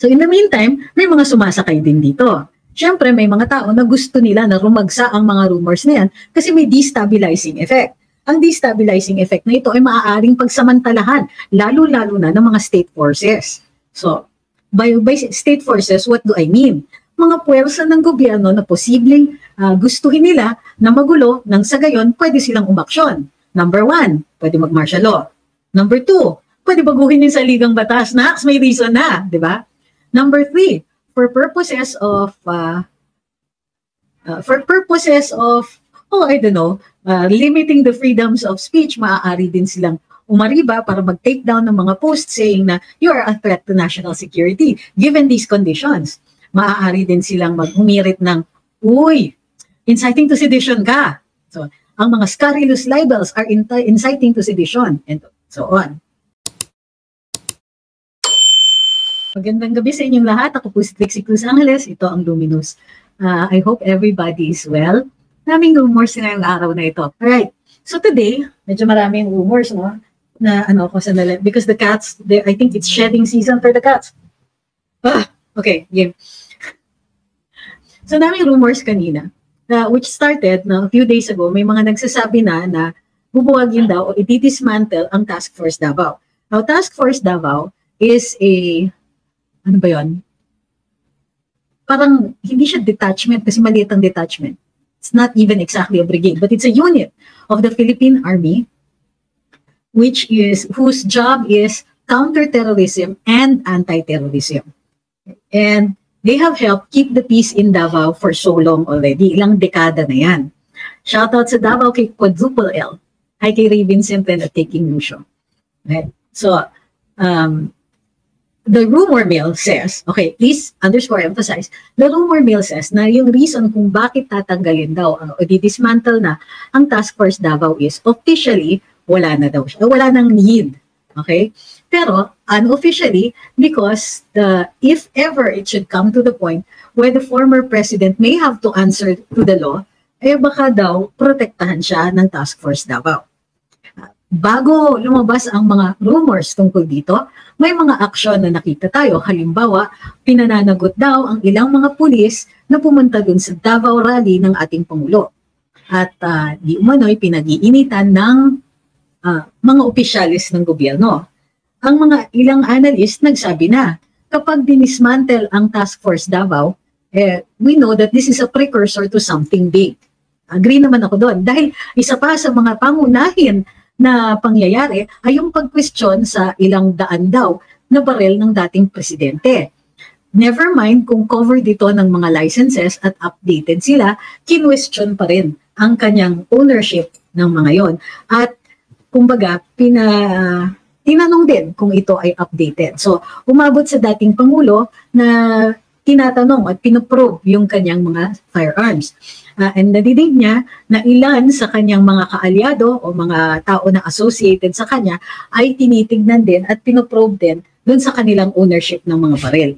So in the meantime, may mga sumasakay din dito. Siyempre, may mga tao na gusto nila na rumagsa ang mga rumors na yan kasi may destabilizing effect. Ang destabilizing effect na ito ay maaaring pagsamantalahan, lalo-lalo na ng mga state forces. So, by state forces, what do I mean? Mga puwersa ng gobyerno na posibleng gustuhin nila na magulo nang sa gayon pwede silang umaksyon. Number 1, pwede mag-martial law. Number 2, pwede baguhin yung saligang batas na may reason na, di ba? Number 3, for purposes of limiting the freedoms of speech, maaari din silang umariba para mag-take down ng mga posts saying na you are a threat to national security. Given these conditions, maaari din silang mag-humirit ng, uy, inciting to sedition ka. So, ang mga scurrilous libels are inciting to sedition, and so on. Magandang gabi sa inyong lahat. Ako po si Trixie Cruz Angeles. Ito ang Luminous. I hope everybody is well. Maraming rumors na yung araw na ito. Alright. So today, medyo maraming rumors, no? Na because the cats, I think it's shedding season for the cats. Okay, game. So daming rumors kanina, which started a few days ago. May mga nagsasabi na bubuwagin daw o i-dismantle ang Task Force Davao. Now, Task Force Davao is a ano ba yun? Parang hindi siya detachment kasi maliit ang detachment. It's not even exactly a brigade, but it's a unit of the Philippine Army whose job is counterterrorism and anti-terrorism. And they have helped keep the peace in Davao for so long already. Ilang dekada na yan. Shoutout sa Davao kay Quadruple L. Hi kay Ray Vincent and Taking Lucio. Right? So, the rumor mill says, okay, please emphasize, the rumor mill says na yung reason kung bakit tatanggalin daw o di-dismantle na ang Task Force Davao is officially wala na daw siya. Wala nang need. Okay? Pero unofficially, because if ever it should come to the point where the former president may have to answer to the law, baka daw protektahan siya ng Task Force Davao. Bago lumabas ang mga rumors tungkol dito, may mga aksyon na nakita tayo. Halimbawa, pinananagot daw ang ilang mga pulis na pumunta dun sa Davao Rally ng ating Pangulo. At di umano'y pinag-iinitan ng mga opisyalis ng gobyerno. Ang mga ilang analyst nagsabi na kapag dinismantle ang Task Force Davao, we know that this is a precursor to something big. Agree naman ako doon. Dahil isa pa sa mga pangunahin na pangyayari ay yung pag-question sa ilang daan daw na barel ng dating presidente. Never mind kung covered dito ng mga licenses at updated sila, kinwestiyon pa rin ang kanyang ownership ng mga yon. At kumbaga, tinanong din kung ito ay updated. So, umabot sa dating Pangulo na tinatanong at pinoprobe yung kanyang mga firearms. And nadidig niya na ilan sa kanyang mga kaalyado o mga tao na associated sa kanya ay tinitignan din at pinoprobe din dun sa kanilang ownership ng mga baril.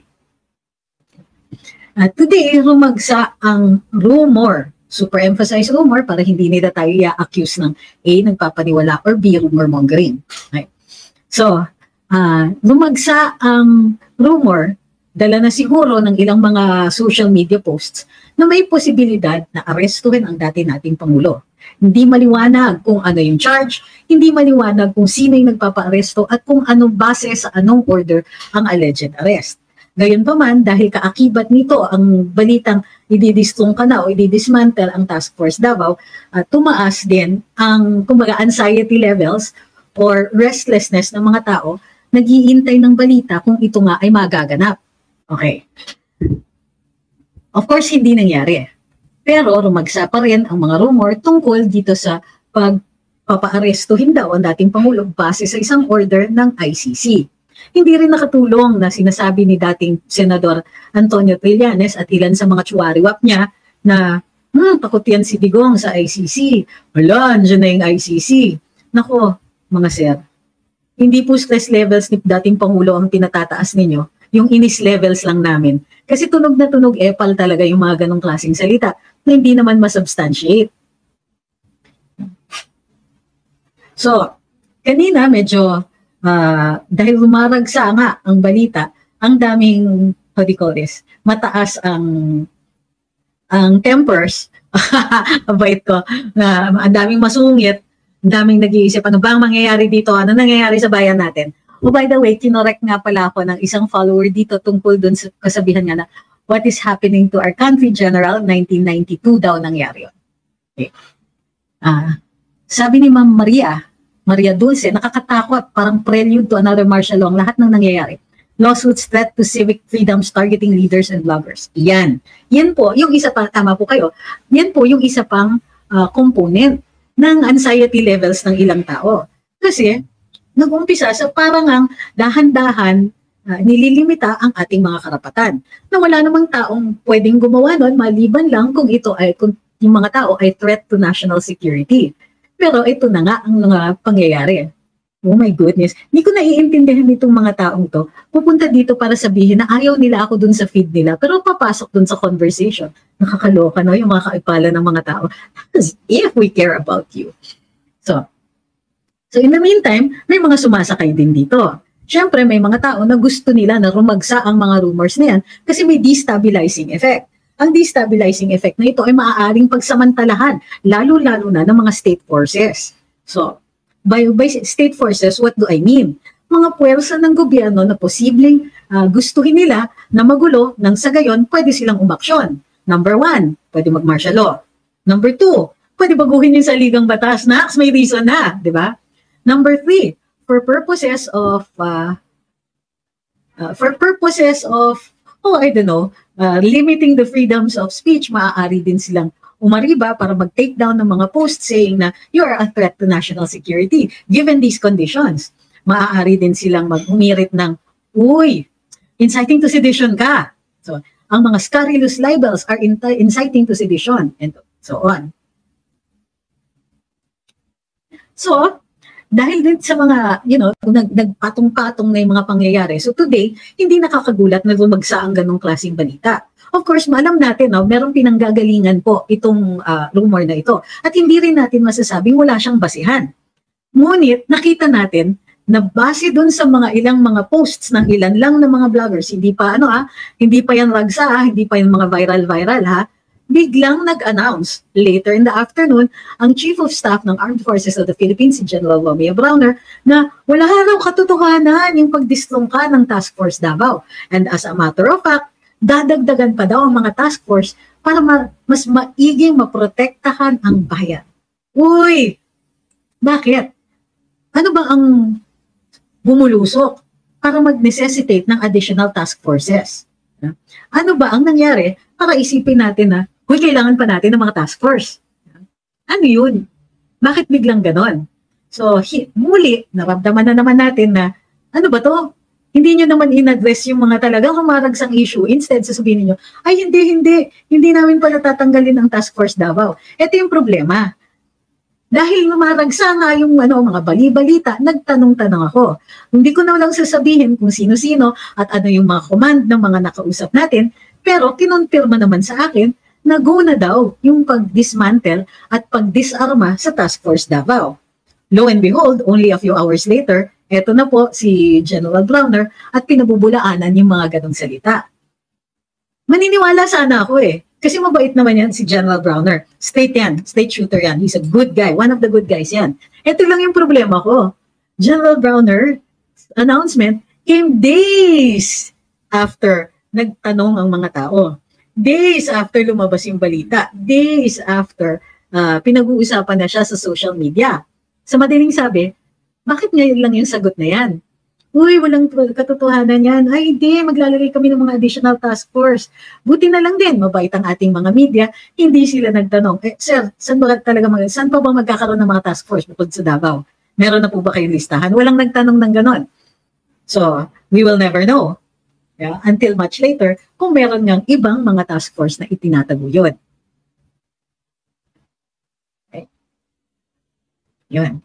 Today, rumagsa ang rumor. Super emphasize rumor para hindi nila tayo i-accuse ng A, nagpapaniwala or B, rumor mongering. Okay. So, rumagsa ang rumor, dala na siguro ng ilang mga social media posts na may posibilidad na arestuhin ang dati nating Pangulo. Hindi maliwanag kung ano yung charge, hindi maliwanag kung sino yung nagpapa-aresto at kung anong base sa anong order ang alleged arrest. Gayunpaman, dahil kaakibat nito ang balitang ididistong ka na o ididismantle ang Task Force Davao, tumaas din ang kumbaga anxiety levels or restlessness ng mga tao, nag-iintay ng balita kung ito nga ay magaganap. Okay. Of course, hindi nangyari. Pero rumagsa pa rin ang mga rumor tungkol dito sa pagpapaarestuhin daw ang dating Pangulo base sa isang order ng ICC. Hindi rin nakatulong na sinasabi ni dating Senador Antonio Trillanes at ilan sa mga tsuwariwap niya na takot yan si Digong sa ICC. Wala, dyan na yung ICC. Nako, mga sir, hindi po stress levels ni dating Pangulo ang tinatataas ninyo. Yung inis levels lang namin. Kasi tunog na tunog epal talaga yung mga ganong klaseng salita na hindi naman masubstantiate. So, kanina medyo dahil lumaragsa nga ang balita ang daming, how do you call this, mataas ang tempers, abait ko, na ang daming masungit, ang daming nag-iisip, ano ba ang mangyayari dito, ano nangyayari sa bayan natin. Oh, by the way, kinorek nga pala ako ng isang follower dito tungkol dun sa kasabihan nga na, what is happening to our country, General, 1992 daw nangyari yun. Okay. Sabi ni Ma'am Maria Dulce, nakakatakot, parang prelude to another martial law, lahat ng nangyayari. Lawsuits threat to civic freedoms targeting leaders and bloggers. Yan. Yan po, yung isa pa, tama po kayo, yan po yung isa pang component ng anxiety levels ng ilang tao. Kasi, nag-umpisa sa parang ang dahan-dahan nililimita ang ating mga karapatan. Na wala namang taong pwedeng gumawa nun, maliban lang kung yung mga tao ay threat to national security. Pero ito na nga ang mga pangyayari. Oh my goodness, hindi ko naiintindihan itong mga taong to. Pupunta dito para sabihin na ayaw nila ako dun sa feed nila, pero papasok dun sa conversation. Nakakaloka, no? Yung mga kaipala ng mga tao. If we care about you. So in the meantime, may mga sumasakay din dito. Siyempre, may mga tao na gusto nila na rumagsa ang mga rumors na yan kasi may destabilizing effect. Ang destabilizing effect na ito ay maaaring pagsamantalahan, lalo-lalo na ng mga state forces. So, by state forces, what do I mean? Mga puwersa ng gobyerno na posibleng gustuhin nila na magulo nang sa gayon pwede silang umaksyon. Number 1, pwede mag-martial law. Number 2, pwede baguhin yung saligang batas na may reason na, di ba? Number 3, for purposes of limiting the freedoms of speech, maaari din silang umariba para mag-take down ng mga posts saying na you are a threat to national security. Given these conditions, maaari din silang mag-umirit ng, uy, inciting to sedition ka. So, ang mga scurrilous libels are inciting to sedition, and so on. So, dahil din sa mga, nagpatong-patong na yung mga pangyayari. So today, hindi nakakagulat na lumagsa ang ganong klaseng balita. Of course, alam natin, merong pinanggagalingan po itong rumor na ito. At hindi rin natin masasabing wala siyang basihan. Ngunit, nakita natin na base dun sa mga ilang mga posts ng ilan lang na mga vloggers, hindi pa yan ragsa, hindi pa yan mga viral ha, biglang nag-announce later in the afternoon ang Chief of Staff ng Armed Forces of the Philippines, si General Romeo Browner, na wala raw katotohanan yung pagdislongka ng Task Force Davao. And as a matter of fact, dadagdagan pa daw ang mga task force para mas maiging maprotektahan ang bayan. Uy! Bakit? Ano ba ang bumulusok para mag-necessitate ng additional task forces? Ano ba ang nangyari para isipin natin na kailangan pa natin ng mga task force? Ano yun? Bakit biglang ganon? So, muli, naramdaman na naman natin na, ano ba to? Hindi nyo naman in-address yung mga talagang humaragsang issue. Instead, sasabihin nyo, ay hindi namin pala tatanggalin ang task force Davao. Ito yung problema. Dahil humaragsa nga yung mga bali-balita, nagtanong-tanong ako. Hindi ko na lang sasabihin kung sino-sino at ano yung mga command ng mga nakausap natin, pero kinonfirma naman sa akin na go na daw yung pag-dismantle at pag-disarma sa Task Force Davao. Lo and behold, only a few hours later, eto na po si General Browner at pinabubulaanan yung mga ganong salita. Maniniwala sana ako kasi mabait naman yan si General Browner. Straight shooter yan. He's a good guy, one of the good guys yan. Ito lang yung problema ko. General Browner announcement came days after nagtanong ang mga tao. Days after lumabas yung balita. Days after pinag-uusapan na siya sa social media. Sa madaling sabi, bakit ngayon lang yung sagot na yan? Uy, walang katotohanan yan. Ay, hindi, maglalagay kami ng mga additional task force. Buti na lang din, mabait ang ating mga media, hindi sila nagtanong, sir, saan pa ba magkakaroon ng mga task force bukod sa Davao? Meron na po ba kayong listahan? Walang nagtanong ng ganon. So, we will never know. Yeah, until much later, kung meron ngang ibang mga task force na itinataguyod. Okay. Yun.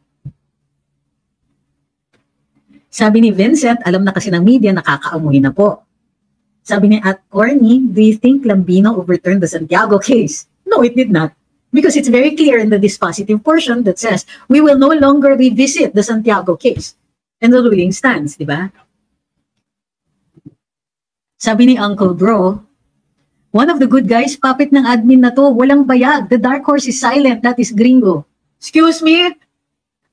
Sabi ni Vincent, alam na kasi ng media, nakakaamoy na po. Sabi ni Corny, do you think Lambino overturned the Santiago case? No, it did not. Because it's very clear in the dispositive portion that says, we will no longer revisit the Santiago case. And the ruling stands, di ba? Sabi ni Uncle Bro, one of the good guys, puppet ng admin na to, walang bayag. The dark horse is silent, that is Gringo. Excuse me?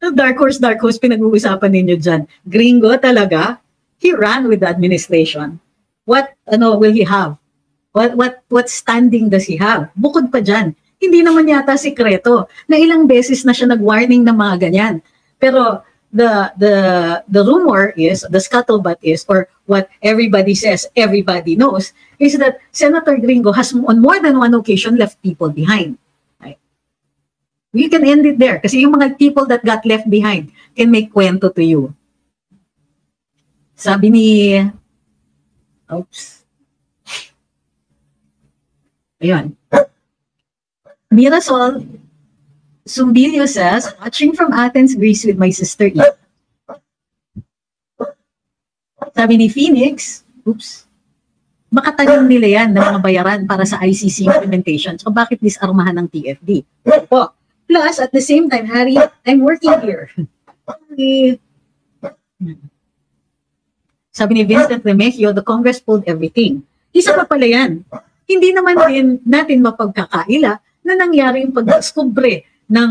Dark horse, pinag-uusapan ninyo dyan. Gringo talaga? He ran with the administration. What will he have? What standing does he have? Bukod pa dyan, hindi naman yata sikreto na ilang beses na siya nag-warning ng mga ganyan. Pero the rumor is, the scuttlebutt is, or what everybody says, everybody knows, is that Senator Gringo has on more than one occasion left people behind. Right? We can end it there kasi yung mga people that got left behind can make kwento to you. Sabi ni Ayun. Mirasol Sumbilio says, watching from Athens, Greece with my sister Eve. Sabi ni Phoenix, makatanim nila yan ng mga bayaran para sa ICC implementation. So bakit disarmahan ng TFD? Plus, at the same time, Harry, I'm working here. Sabi ni Vincent Remigio, the Congress pulled everything. Isa pa pala yan. Hindi naman din natin mapagkakaila na nangyari yung pag-discover ng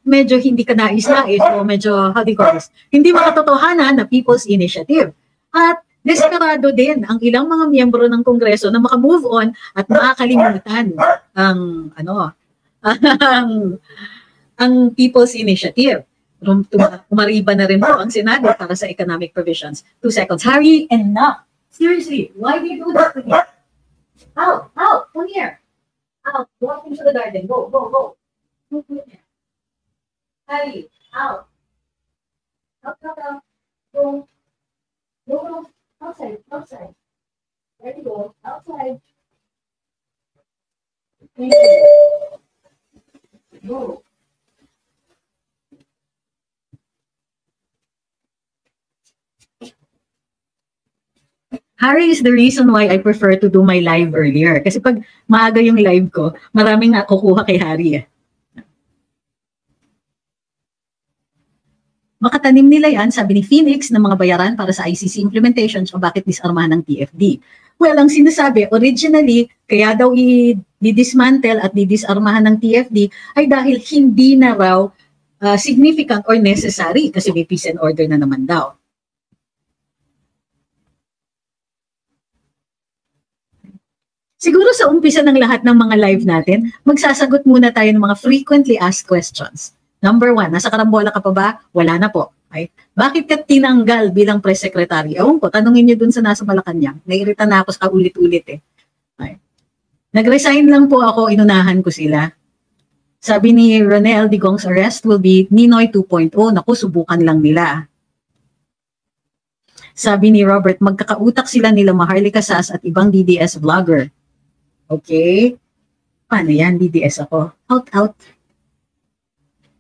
medyo hindi ka nais-nais o medyo, how do you call this, hindi makatotohanan na People's Initiative. At desperado din ang ilang mga miyembro ng Kongreso na makamove on at makakalimutan ang People's Initiative. Umariba na rin po ang Senado para sa economic provisions. 2 seconds. Harry, enough. Seriously, why do you do that to me? Out, come here. Out, walk into the garden. Go. Harry, out. Out. Go. Outside. There you go. Outside. Thank you. Go. Harry is the reason why I prefer to do my live earlier. Kasi pag maaga yung live ko, maraming nakukuha kay Harry. Makatanim nila yan, sabi ni Phoenix, ng mga bayaran para sa ICC implementation. So bakit disarmahan ng TFD? Well, ang sinasabi, originally, kaya daw i-dismantle at didisarmahan ng TFD ay dahil hindi na raw significant or necessary kasi may peace and order na naman daw. Siguro sa umpisa ng lahat ng mga live natin, magsasagot muna tayo ng mga frequently asked questions. Number 1, nasa karambola ka pa ba? Wala na po. Right? Bakit ka tinanggal bilang press secretary? Ewan ko, tanungin nyo dun sa nasa Malacanang. Nairita na ako sa ulit-ulit eh. Right? Nag-resign lang po ako, inunahan ko sila. Sabi ni Ronel Digong's arrest will be Ninoy 2.0. Naku, subukan lang nila. Sabi ni Robert, magkakautak sila nila Maharlika Sas at ibang DDS vlogger. Okay. Paano yan? DDS ako. Out.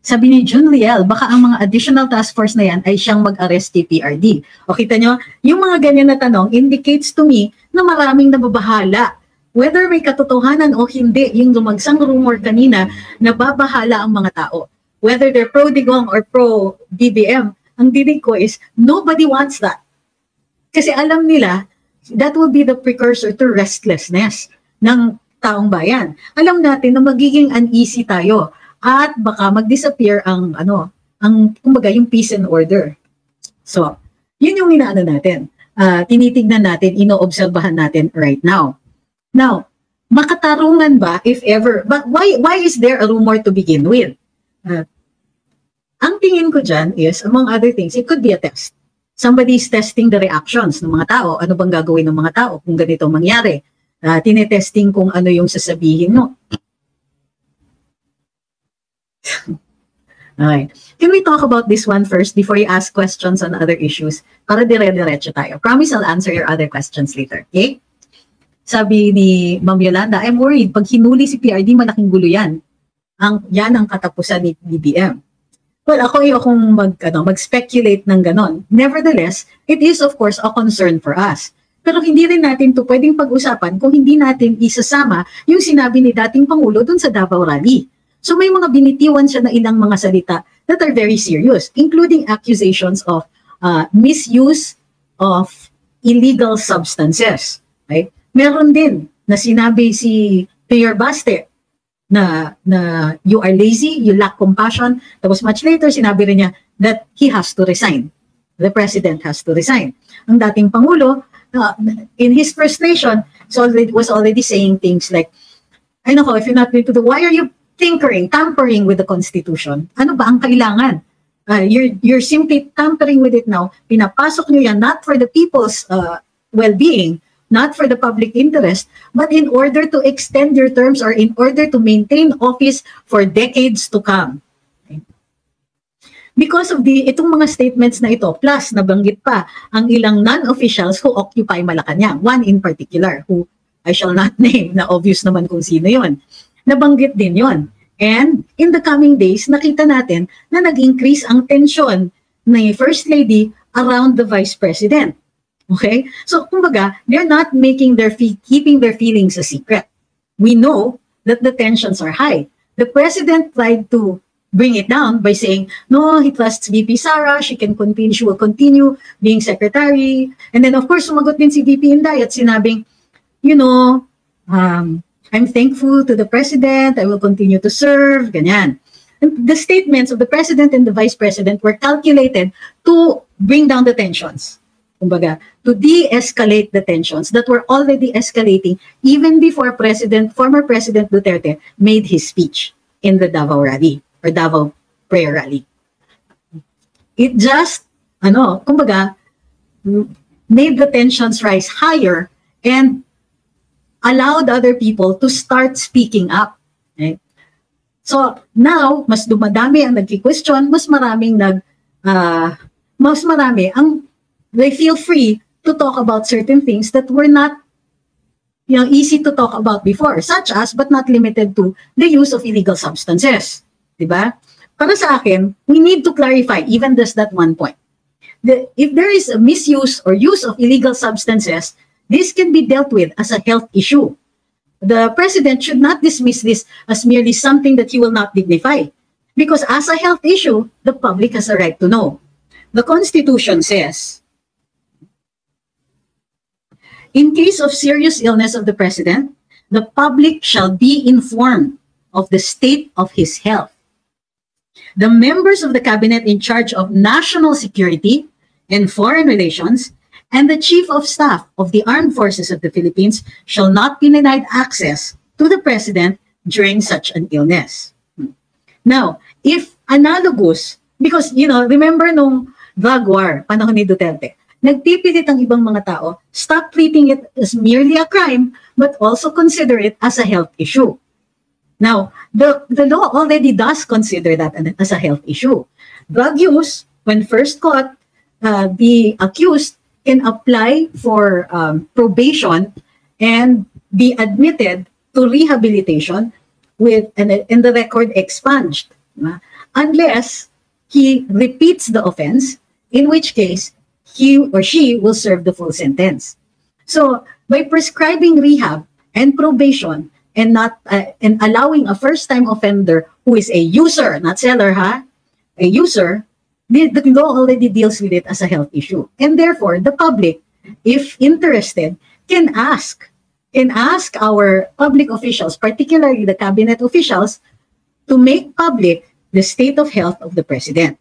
Sabi ni Jun Liel, baka ang mga additional task force na yan ay siyang mag-arrest kay PRD. O kita nyo, yung mga ganyan na tanong indicates to me na maraming nababahala. Whether may katotohanan o hindi, yung lumagsang rumor kanina, nababahala ang mga tao. Whether they're pro-Digong or pro-BBM, ang dinig ko is, nobody wants that. Kasi alam nila, that will be the precursor to restlessness ng taong bayan. Alam natin na magiging uneasy tayo at baka mag-disappear ang kumbaga yung peace and order. So, yun yung inaano natin. Tinitignan natin, inoobserbahan natin right now. Now, makatarungan ba if ever, but why is there a rumor to begin with? Ang tingin ko dyan is, among other things, it could be a test. Somebody's testing the reactions ng mga tao. Ano bang gagawin ng mga tao kung ganito mangyari? Tinetesting kung ano yung sasabihin mo. Okay. Can we talk about this one first before you ask questions on other issues? Para dire-diretso tayo. Promise I'll answer your other questions later. Okay? Sabi ni Ma'am Yolanda, I'm worried. Pag hinuli si PRD, malaking gulo yan. Yan ang katapusan ni BBM. Well, ako ayokong mag-speculate ng ganon. Nevertheless, it is of course a concern for us. Pero hindi rin natin to pwedeng pag-usapan kung hindi natin isasama yung sinabi ni dating Pangulo dun sa Davao Rally. So may mga binitiwan siya na ilang mga salita that are very serious, including accusations of misuse of illegal substances. Okay? Meron din na sinabi si Mayor Baste na you are lazy, you lack compassion. Tapos much later, sinabi rin niya that he has to resign. The president has to resign. Ang dating Pangulo, in his frustration, was already saying things like, ay nako, if you're not going to do, why are you tampering with the Constitution? Ano ba ang kailangan? You're simply tampering with it now. Pinapasok nyo yan not for the people's well-being, not for the public interest, but in order to extend your terms or in order to maintain office for decades to come. Okay. Because of itong mga statements na ito, plus nabanggit pa ang ilang non-officials who occupy Malacanang, one in particular, who I shall not name, na obvious naman kung sino yon. Nabanggit din yon. And in the coming days, nakita natin na nag-increase ang tensyon ni First Lady around the Vice President. Okay? So, kumbaga, they're not keeping their feelings a secret. We know that the tensions are high. The President tried to bring it down by saying, no, he trusts VP Sara, she will continue being secretary. And then, of course, sumagot din si VP Inday at sinabing, you know, I'm thankful to the President, I will continue to serve, ganyan. And the statements of the President and the Vice President were calculated to bring down the tensions. Kumbaga, to de-escalate the tensions that were already escalating even before former President Duterte made his speech in the Davao rally or Davao prayer rally. It just, kumbaga, made the tensions rise higher and allowed other people to start speaking up. Okay? So now, mas dumadami ang nagki-question, mas marami ang they feel free to talk about certain things that were not easy to talk about before, such as, but not limited to, the use of illegal substances. Diba? Para sa akin, we need to clarify even just that one point. If there is a misuse or use of illegal substances, this can be dealt with as a health issue. The President should not dismiss this as merely something that he will not dignify. Because as a health issue, the public has a right to know. The Constitution says, in case of serious illness of the President, the public shall be informed of the state of his health. The members of the cabinet in charge of national security and foreign relations and the Chief of Staff of the Armed Forces of the Philippines shall not be denied access to the President during such an illness. Now, if analogous, because, remember nung drug war, panahon ni Duterte, nagpipilit ang ibang mga tao, stop treating it as merely a crime, but also consider it as a health issue. Now, the law already does consider that as a health issue. Drug use, when first caught, the accused can apply for probation and be admitted to rehabilitation and the record expunged. Unless he repeats the offense, in which case, he or she will serve the full sentence. So, by prescribing rehab and probation and and allowing a first-time offender who is a user, not seller, a user, the law already deals with it as a health issue. And therefore, the public, if interested, can ask our public officials, particularly the cabinet officials, to make public the state of health of the President.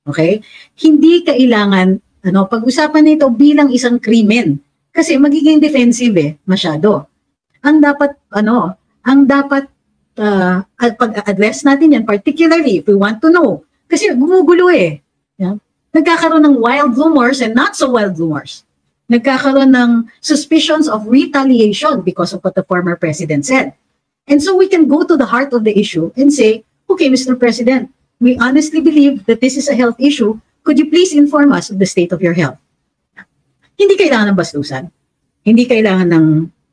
Okay? Hindi kailangan pag-usapan nito bilang isang krimen kasi magiging defensive masyado. Ang dapat pag-address natin yan, particularly if we want to know, kasi gumugulo Yeah? Nagkakaroon ng wild rumors and not so wild rumors. Nagkakaroon ng suspicions of retaliation because of what the former president said. And so we can go to the heart of the issue and say, okay, Mr. President, we honestly believe that this is a health issue. Could you please inform us of the state of your health? Hindi kailangan ng bastusan. Hindi kailangan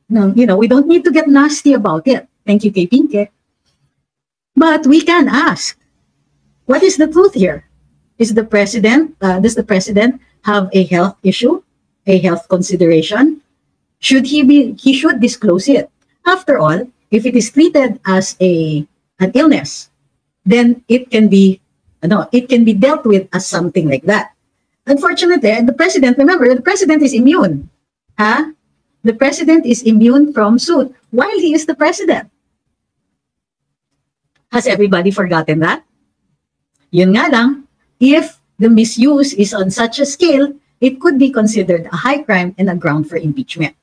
we don't need to get nasty about it. Thank you, Kay Pinke. But we can ask, what is the truth here? Does the President have a health issue, a health consideration? He should disclose it. After all, if it is treated as an illness, then it can be dealt with as something like that. Unfortunately, the President, remember, the President is immune. the president is immune from suit while he is the president. Has everybody forgotten that? Yun nga lang, if the misuse is on such a scale, it could be considered a high crime and a ground for impeachment.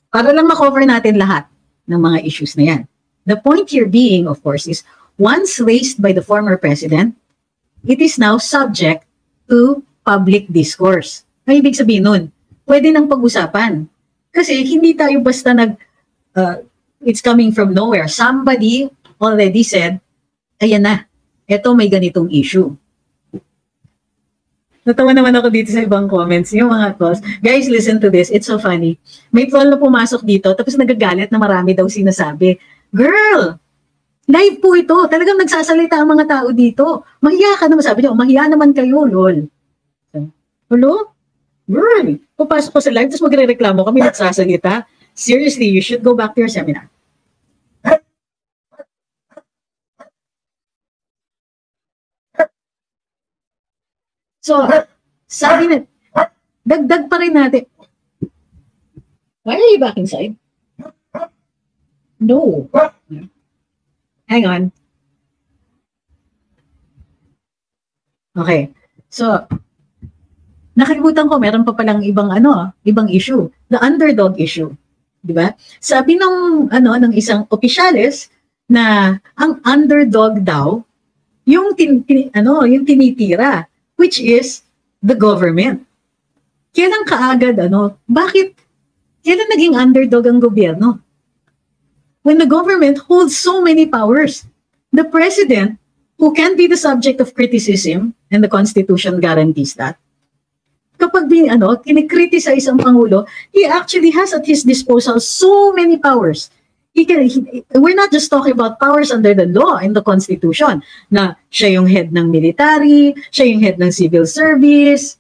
Para lang makover natin lahat ng mga issues na yan. The point here being, of course, is once raised by the former president, it is now subject to public discourse. Ang ibig sabihin nun, pwede nang pag-usapan. Kasi hindi tayo basta it's coming from nowhere. Somebody already said, ayan na, eto may ganitong issue. Natawa naman ako dito sa ibang comments, yung mga calls. Guys, listen to this. It's so funny. May troll na pumasok dito, tapos nagagalit na marami daw sinasabi. Girl, live po ito. Talagang nagsasalita ang mga tao dito. Mahiya ka naman. Sabi niyo, mahiya naman kayo, lol. Hello? Girl, papasok ko sa live, tapos magre-reklamo kami nagsasalita. Seriously, you should go back to your seminar. So, sabi na, dagdag pa rin natin. Why are you back inside? No. Hang on. Okay. So, nakalimutan ko, meron pa palang ibang issue. The underdog issue. Diba? Sabi ng isang opisyales na ang underdog daw, yung tinitira, which is the government. Kailan kaagad, bakit, kailan naging underdog ang gobyerno? When the government holds so many powers, the president, who can be the subject of criticism, and the Constitution guarantees that, kapag kinikriticize ang Pangulo, he actually has at his disposal so many powers. We're not just talking about powers under the law in the Constitution, na siya yung head ng military, siya yung head ng civil service.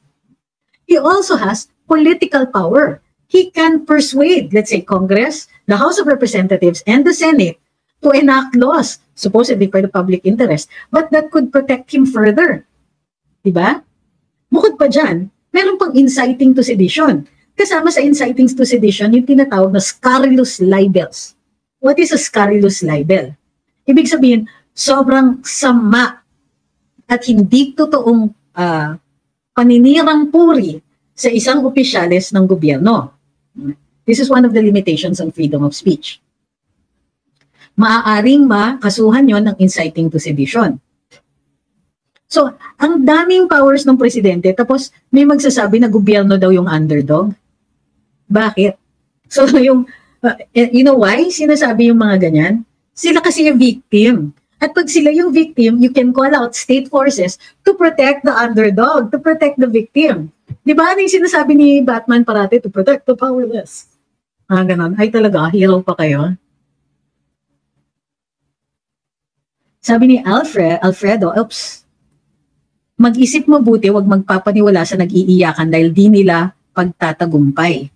He also has political power. He can persuade, let's say, Congress, the House of Representatives, and the Senate to enact laws, supposedly for the public interest, but that could protect him further. Diba? Bukod pa dyan, meron pang inciting to sedition. Kasama sa inciting to sedition, yung tinatawag na scurrilous libels. What is a scurrilous libel? Ibig sabihin, sobrang sama at hindi totoong paninirang puri sa isang opisyales ng gobyerno. This is one of the limitations on freedom of speech. Maaaring makasuhan yon ng inciting to sedition. So, ang daming powers ng presidente, tapos may magsasabi na gobyerno daw yung underdog. Bakit? So, you know why sinasabi yung mga ganyan? Sila kasi yung victim. At pag sila yung victim, you can call out state forces to protect the underdog, to protect the victim. Di ba? Ano yung sinasabi ni Batman parati? To protect the powerless. Ganon. Ay talaga, hero pa kayo. Sabi ni Alfredo, mag-isip mabuti, wag magpapaniwala sa nag-iiyakan dahil di nila pagtatagumpay.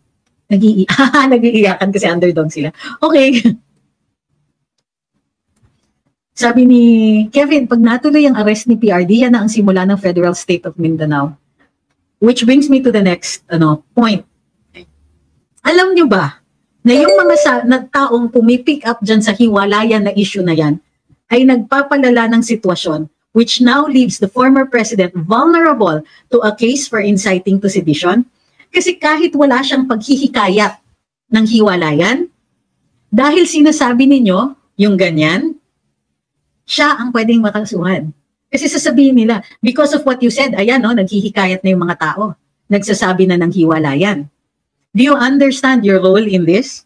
Nag-iiyakan kasi underdog sila. Okay. Sabi ni Kevin, pag natuloy ang arrest ni PRD, yan na ang simula ng Federal State of Mindanao. Which brings me to the next point. Alam nyo ba na yung mga taong pumipick up dyan sa hiwalayan na issue na yan ay nagpapalala ng sitwasyon which now leaves the former president vulnerable to a case for inciting to sedition? Kasi kahit wala siyang paghihikayat ng hiwalayan, dahil sinasabi ninyo yung ganyan, siya ang pwedeng makasuhan. Kasi sasabihin nila, because of what you said, ayan, naghihikayat na yung mga tao. Nagsasabi na ng hiwalayan. Do you understand your role in this?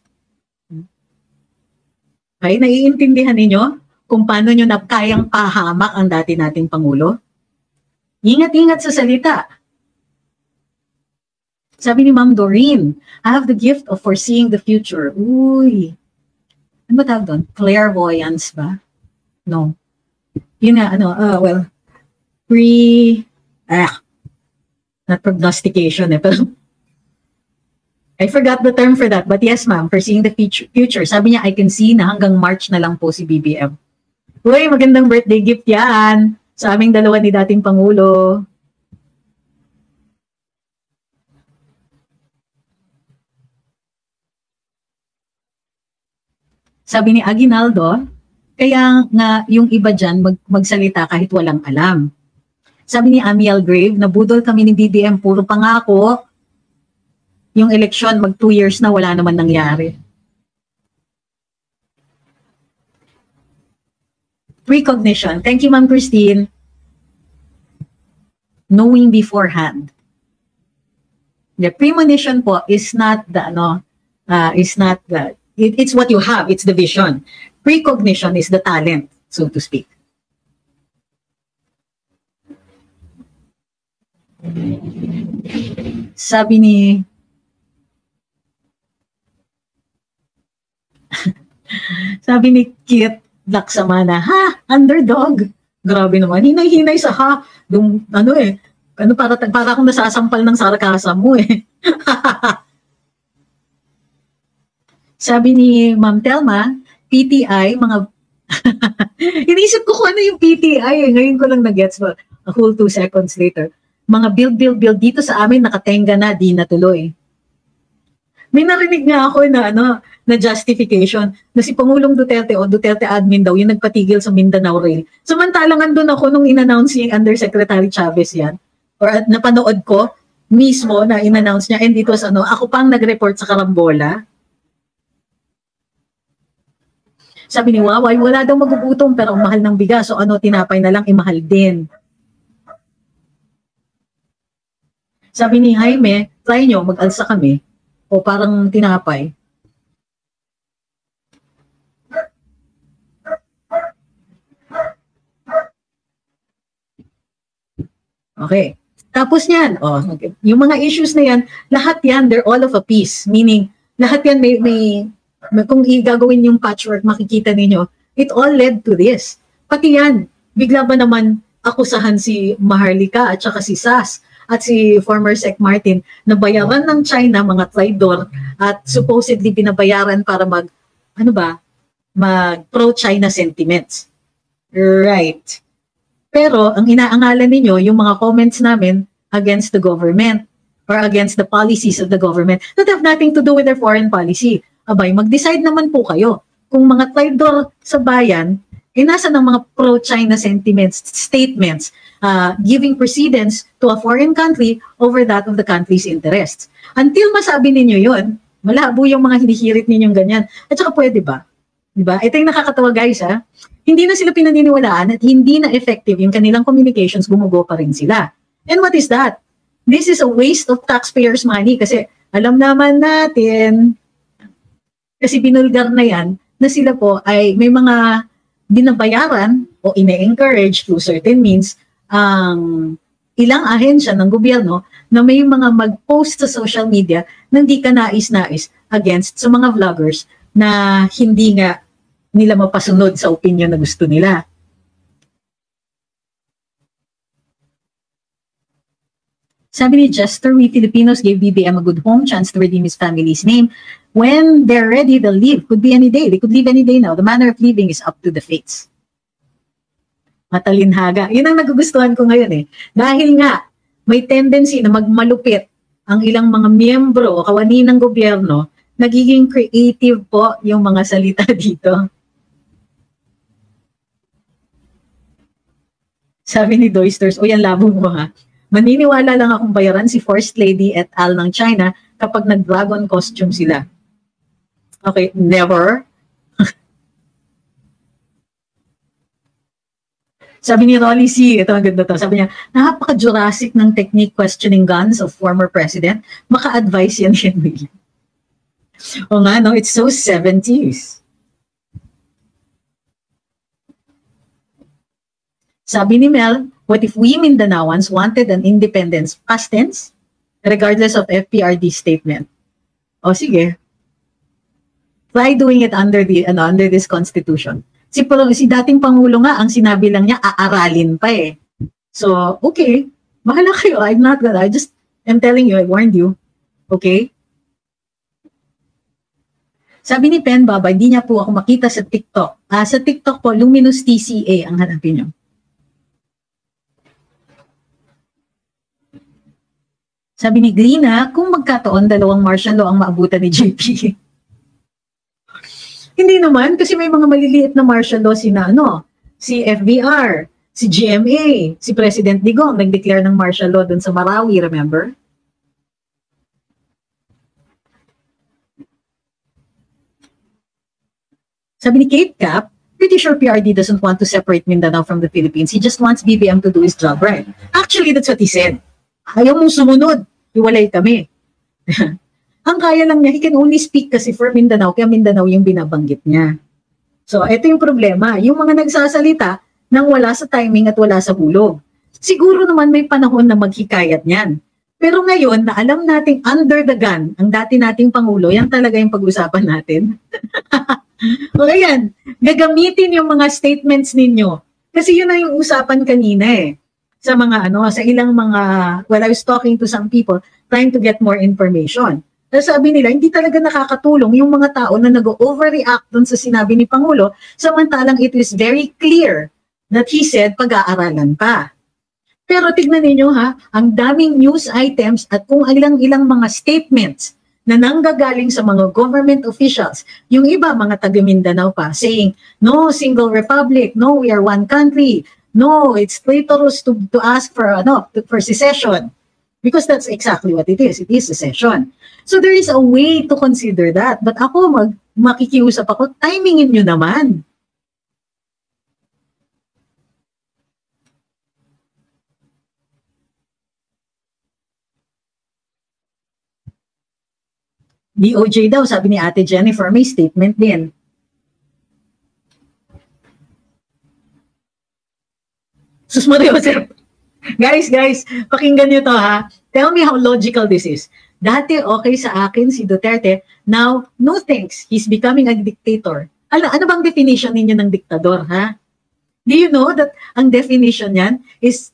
Okay, naiintindihan ninyo kung paano nyo na kayang pahamak ang dati nating Pangulo? Ingat-ingat sa salita. Sabi ni Ma'am Doreen, I have the gift of foreseeing the future. Uy. Ano ba tawag doon? Clairvoyance ba? No. Yun nga, not prognostication pero I forgot the term for that. But yes, ma'am, foreseeing the future. Sabi niya, I can see na hanggang March na lang po si BBM. Uy, magandang birthday gift yan sa aming dalawa ni dating Pangulo. Sabi ni Aguinaldo, kaya nga yung iba dyan magsalita kahit walang alam. Sabi ni Amiel Grave, nabudol kami ni BBM, puro pangako. Yung eleksyon, 2 years na wala naman nangyari. Precognition. Thank you, Ma'am Christine. Knowing beforehand. The premonition po is not the it's what you have, it's the vision. Precognition is the talent, so to speak. Sabi ni Kit Laksamana, ha, underdog. Grabe naman, hinay-hinay sa ha. Para akong nasasampal ng sarkasm mo eh. Sabi ni Ma'am Telma, PTI, mga... Inisip ko kung ano yung PTI eh. Ngayon ko lang na-gets mo. A whole 2 seconds later. Mga build dito sa amin, nakatenga na, di natuloy. May narinig nga ako na justification na si Pangulong Duterte o Duterte admin daw yung nagpatigil sa Mindanao Rail. Samantalang andun ako nung in-announce si Undersecretary Chavez yan. Or napanood ko mismo na in-announce niya, and it was ako pang nag-report sa Karambola. Sabi ni Waway, wala daw magugutom pero ang mahal ng bigas, so tinapay na lang, imahal din. Sabi ni Jaime, try nyo, mag-alsa kami, o parang tinapay. Okay. Tapos yan, yung mga issues na yan, lahat yan, they're all of a piece. Meaning, lahat yan kung gagawin yung patchwork, makikita ninyo, it all led to this. Pati yan, bigla ba naman akusahan si Maharlika at saka si Sas at si former Sec Martin na bayaran ng China, mga traidor, at supposedly binabayaran para mag pro-China sentiments. Right. Pero ang inaangalan ninyo, yung mga comments namin against the government or against the policies of the government that have nothing to do with their foreign policy. Abay, mag-decide naman po kayo. Kung mga traidor sa bayan, nasa ng mga pro-China sentiments, statements, giving precedence to a foreign country over that of the country's interests. Until masabi ninyo yun, malabo yung mga hinihirit ninyong ganyan. At saka pwede ba? Diba? Ito yung nakakatawa guys ha. Hindi na sila pinaniniwalaan at hindi na effective yung kanilang communications, gumugo pa rin sila. And what is that? This is a waste of taxpayers' money kasi alam naman natin, kasi binulgar na yan, na sila po ay may mga binabayaran o ine-encourage through certain means ang ilang ahensya ng gobyerno na may mga mag-post sa social media na hindi ka nais-nais against sa mga vloggers na hindi nga nila mapasunod sa opinion na gusto nila. Sabi ni Jester, we Filipinos gave BBM a good home chance to redeem his family's name. When they're ready, they'll leave. Could be any day. They could leave any day now. The manner of leaving is up to the fates. Matalinhaga. Yun ang nagugustuhan ko ngayon eh. Dahil nga, may tendency na magmalupit ang ilang mga miyembro o kawani ng gobyerno, nagiging creative po yung mga salita dito. Sabi ni Doysters, o yan labo mo ha. Maniniwala lang akong bayaran si First Lady et al. Ng China kapag nag-dragon costume sila. Okay, never. Sabi ni Rolly C, ito ang ganda to, sabi niya, napaka-Jurassic ng technique questioning guns of former president. Maka-advise yan William. O nga, no, it's so 70s. Sabi ni Mel, what if we Mindanaoans wanted an independence, past tense, regardless of FPRD statement? O sige. Try doing it under this constitution. Si dating Pangulo nga, ang sinabi lang niya, aaralin pa eh. So, okay. Bahala kayo. I'm not gonna. I'm telling you, I warned you. Okay? Sabi ni Pen Baba, hindi niya po ako makita sa TikTok. Sa TikTok po, Luminous TCA ang hanapin niyo. Sabi ni Glina, kung magkataon, 2 martial law ang maabutan ni JP. Hindi naman, kasi may mga maliliit na martial law si FBR, si GMA, si President Digong, nag-declare ng martial law dun sa Marawi, remember? Sabi ni Kate Cap, pretty sure PRD doesn't want to separate Mindanao from the Philippines. He just wants BBM to do his job right. Actually, that's what he said. Ayaw mong sumunod, hiwalay kami. Ang kaya lang niya, he can only speak kasi for Mindanao, kaya Mindanao yung binabanggit niya. So, ito yung problema. Yung mga nagsasalita nang wala sa timing at wala sa hulog. Siguro naman may panahon na maghikayat niyan. Pero ngayon, na alam nating under the gun, ang dati nating Pangulo, yan talaga yung pag-usapan natin. O ayan, gagamitin yung mga statements ninyo. Kasi yun na yung usapan kanina sa mga sa ilang mga, well, I was talking to some people trying to get more information. Sabi nila, hindi talaga nakakatulong yung mga tao na nag-overreact dun sa sinabi ni Pangulo, samantalang it is very clear that he said pag-aaralan pa. Pero tignan ninyo ang daming news items at kung ilang mga statements na nanggagaling sa mga government officials, yung iba mga taga Mindanao pa, saying, no single republic, no we are one country, no it's traitorous to ask for secession. Because that's exactly what it is secession. So there is a way to consider that. But ako, makikiusap ako, timingin nyo naman. DOJ daw, sabi ni Ate Jennifer, may statement din. Sus Maria Joseph. Guys, pakinggan nyo to Tell me how logical this is. Dati okay sa akin si Duterte, now no thanks, he's becoming a dictator. Ano bang definition ninyo ng diktador, Do you know that ang definition niyan is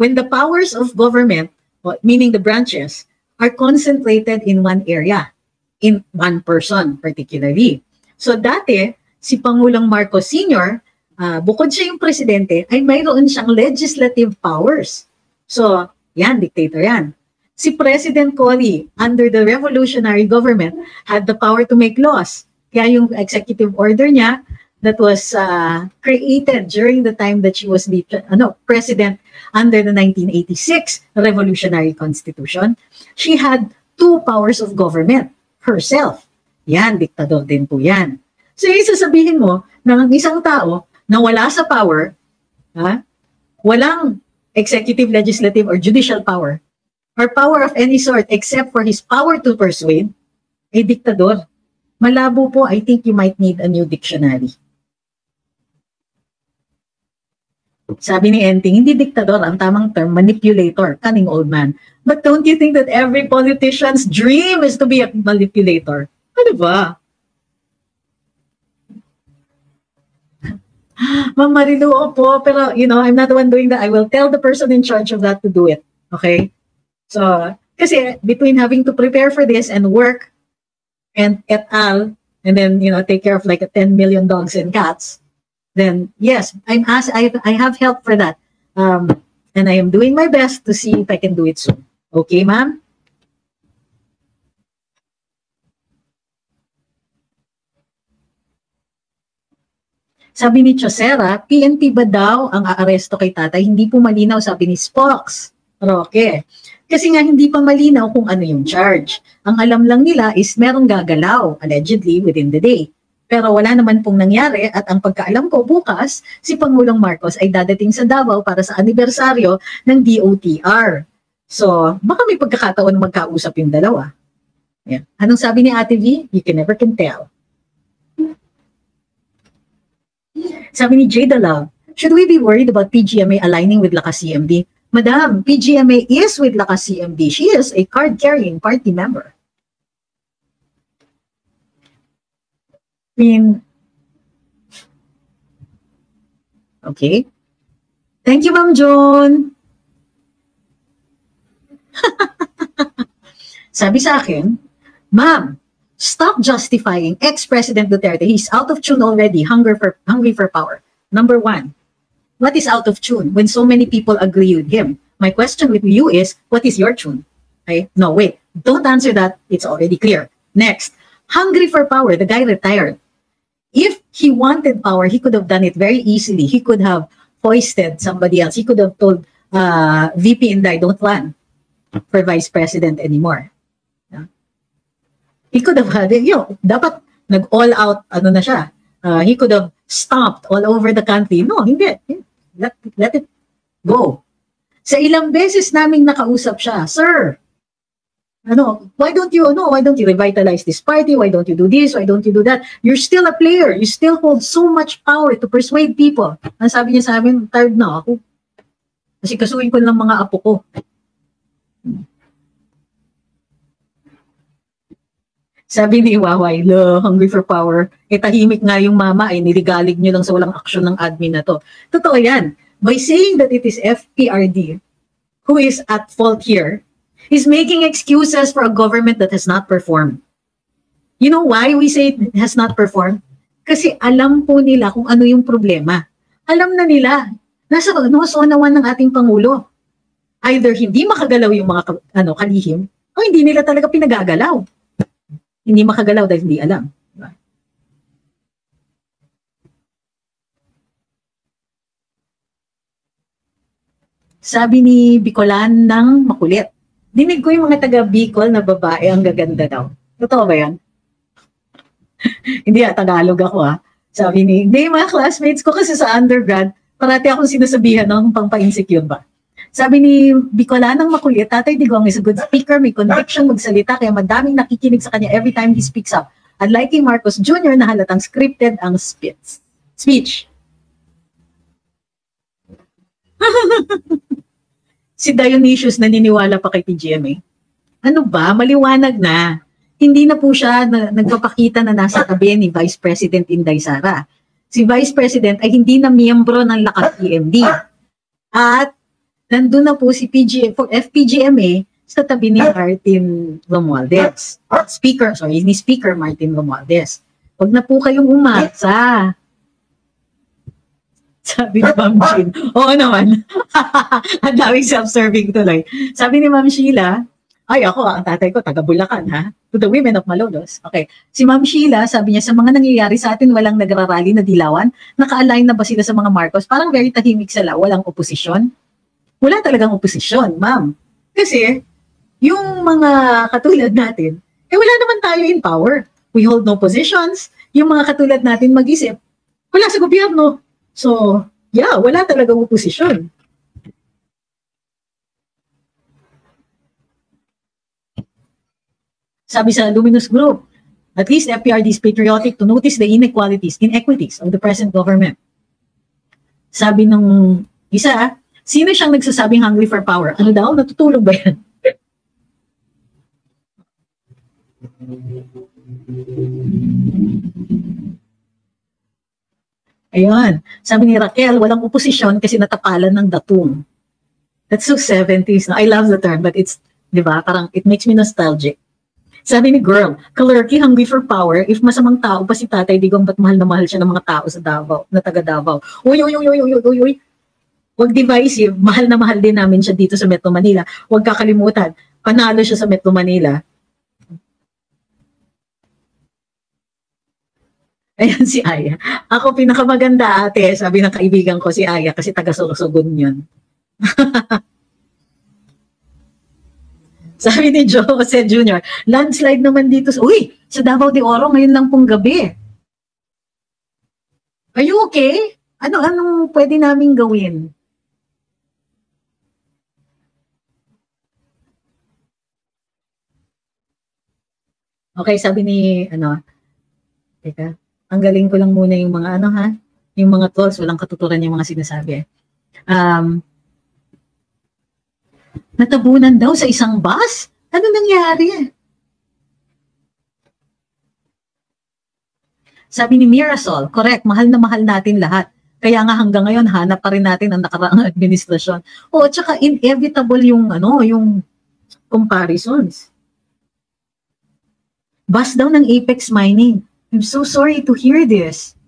when the powers of government, meaning the branches, are concentrated in one area, in one person particularly. So dati, si Pangulong Marcos Sr., bukod siya yung presidente, ay mayroon siyang legislative powers. So, yan, dictator yan. Si President Cory, under the revolutionary government, had the power to make laws. Kaya yung executive order niya that was created during the time that she was the president under the 1986 Revolutionary Constitution, she had two powers of government herself. Yan, diktador din po yan. So, yung sasabihin mo na ang isang tao na wala sa power, walang executive, legislative, or judicial power, or power of any sort except for his power to persuade, diktador. Malabo po, I think you might need a new dictionary. Sabi ni Enting, hindi diktador, ang tamang term, manipulator, cunning old man. But don't you think that every politician's dream is to be a manipulator? Ano ba? Ma'am Marilu, opo, pero I'm not the one doing that. I will tell the person in charge of that to do it. Okay? So, kasi between having to prepare for this and work and et al, and then, take care of like 10 million dogs and cats, then yes, I have help for that. And I am doing my best to see if I can do it soon. Okay, ma'am? Sabi ni Chosera, PNP ba daw ang aaresto kay tatay? Hindi po malinaw, sabi ni Spox. Roque. Kasi nga hindi pa malinaw kung ano yung charge. Ang alam lang nila is merong gagalaw, allegedly, within the day. Pero wala naman pong nangyari at ang pagkaalam ko bukas, si Pangulong Marcos ay dadating sa Davao para sa anibersaryo ng DOTR. So, baka may pagkakataon na magkausap yung dalawa. Yeah. Anong sabi ni Ate V? You never can tell. Sabi ni Jada Love, should we be worried about PGMA aligning with Lakas CMD? Madam, PGMA is with Lakas CMD. She is a card-carrying party member. Okay. Thank you, Ma'am John. Sabi sa akin, Ma'am, stop justifying ex-President Duterte. He's out of tune already, hungry for power. Number one, what is out of tune when so many people agree with him? My question with you is, what is your tune? Okay? No, wait. Don't answer that. It's already clear. Next, hungry for power. The guy retired. If he wanted power, he could have done it very easily. He could have foisted somebody else. He could have told VP Inday, don't run for vice president anymore. Yeah. He could have had, dapat nag-all out, na siya. He could have stomped all over the country. No, hindi. Let it go. Sa ilang beses naming nakausap siya, sir, why don't you revitalize this party? Why don't you do this? Why don't you do that? You're still a player. You still hold so much power to persuade people. Ang sabi niya sa amin, tired na ako. Kasi kasuhin ko lang mga apo ko. Sabi ni Waway, hungry for power. Tahimik nga yung mama, niligalig nyo lang sa walang aksyon ng admin na to. Totoo yan. By saying that it is FPRD who is at fault here, is making excuses for a government that has not performed. You know why we say it has not performed? Kasi alam po nila kung ano yung problema. Alam na nila. Nasa unawan ng ating Pangulo. Either hindi makagalaw yung mga kalihim, o hindi nila talaga pinagagalaw. Hindi makagalaw dahil hindi alam. Diba? Sabi ni Bicolan ng makulit. Dinig ko yung mga taga-Bicol na babae, ang gaganda daw. Totoo ba yan? Hindi Tagalog ako Sabi ni, hindi mga classmates ko kasi sa undergrad, parati akong sinasabihan ng pangpa-insecure ba. Sabi ni Bicolan ng makulit, Tatay Digong is a good speaker, may conviction magsalita, kaya madaming nakikinig sa kanya every time he speaks up. Unlike kay Marcos Jr. na halatang scripted ang speech. Si Dionysius naniniwala pa kay PGMA. Ano ba? Maliwanag na. Hindi na po siya nagpapakita na nasa tabi ni Vice President Inday Sara. Si Vice President ay hindi na miyembro ng Lakas PMD. At nandun na po si FPGMA sa tabi ni Martin Romualdez. Ni Speaker Martin Romualdez. Huwag na po kayong umatsa. Sabi ni Ma'am Jean. Oo naman. Ang daming self-serving tuloy. Sabi ni Ma'am Sheila, ay ako, ang tatay ko, taga Bulacan To the women of Malolos. Okay. Si Ma'am Sheila, sabi niya, sa mga nangyayari sa atin, walang nagrarally na dilawan. Naka-align na ba sila sa mga Marcos? Parang very tahimik sila. Walang oposisyon. Wala talagang oposisyon, ma'am. Kasi, yung mga katulad natin, wala naman tayo in power. We hold no positions. Yung mga katulad natin mag-isip, wala sa gobyerno. So, wala talagang oposisyon. Sabi sa Luminous Group, at least FPRD is patriotic to notice the inequities of the present government. Sabi ng isa, sino siyang nagsasabing hungry for power? Ano daw? Natutulog ba yan? Ayun. Sabi ni Raquel, walang oposisyon kasi natapalan ng datum. That's so 70s. I love the term, but it's, di ba, parang it makes me nostalgic. Sabi ni Girl, Kalerki, hungry for power, if masamang tao pa si Tatay Digong, ba't mahal na mahal siya ng mga tao sa Davao, na taga Davao. Uy. Huwag divisive, mahal na mahal din namin siya dito sa Metro Manila. Huwag kakalimutan, panalo siya sa Metro Manila. Ayan si Aya. Ako pinakamaganda ate, sabi ng kaibigan ko si Aya kasi taga-Sorsogon yun. Sabi ni Joe Jose Jr., landslide naman dito. Sa Davao de Oro ngayon lang pong gabi. Are you okay? Anong pwede naming gawin? Okay, sabi ni, teka, ang galing ko lang muna yung mga yung mga trolls, walang katuturan yung mga sinasabi. Natabunan daw sa isang bus? Ano nangyari? Sabi ni Mirasol, correct, mahal na mahal natin lahat. Kaya nga hanggang ngayon, hanap pa rin natin ang nakaraang administrasyon. Tsaka inevitable yung comparisons. Bus daw ng Apex Mining. I'm so sorry to hear this.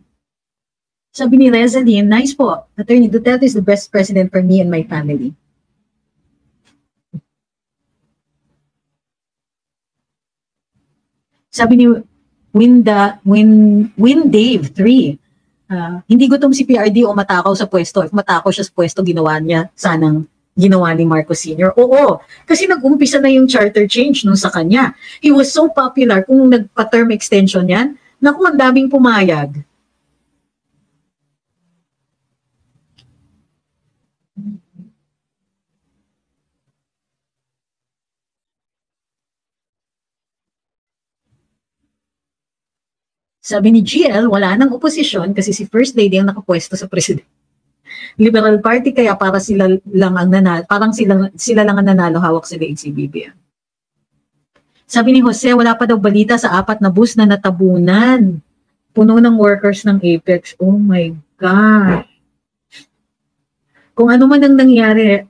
Sabi ni Rezaline, nice po. Attorney Duterte is the best president for me and my family. Sabi ni Win Dave 3. Hindi gutom si PRD o matakaw sa pwesto. If matakaw siya sa pwesto, ginawa niya, sanang ginawa ni Marcos Sr. Oo, kasi nag-umpisa na yung charter change nung sa kanya. He was so popular, kung nagpa-term extension yan, naku, ang daming pumayag. Sabi ni GL, wala nang oposisyon kasi si First Lady ang nakapwesto sa president. Liberal Party kaya para sila lang ang nanalo, parang sila lang ang nanalo, hawak sila HCBB. Sabi ni Jose, wala pa daw balita sa 4 na bus na natabunan. Puno ng workers ng Apex. Oh my God. Kung ano man ang nangyari,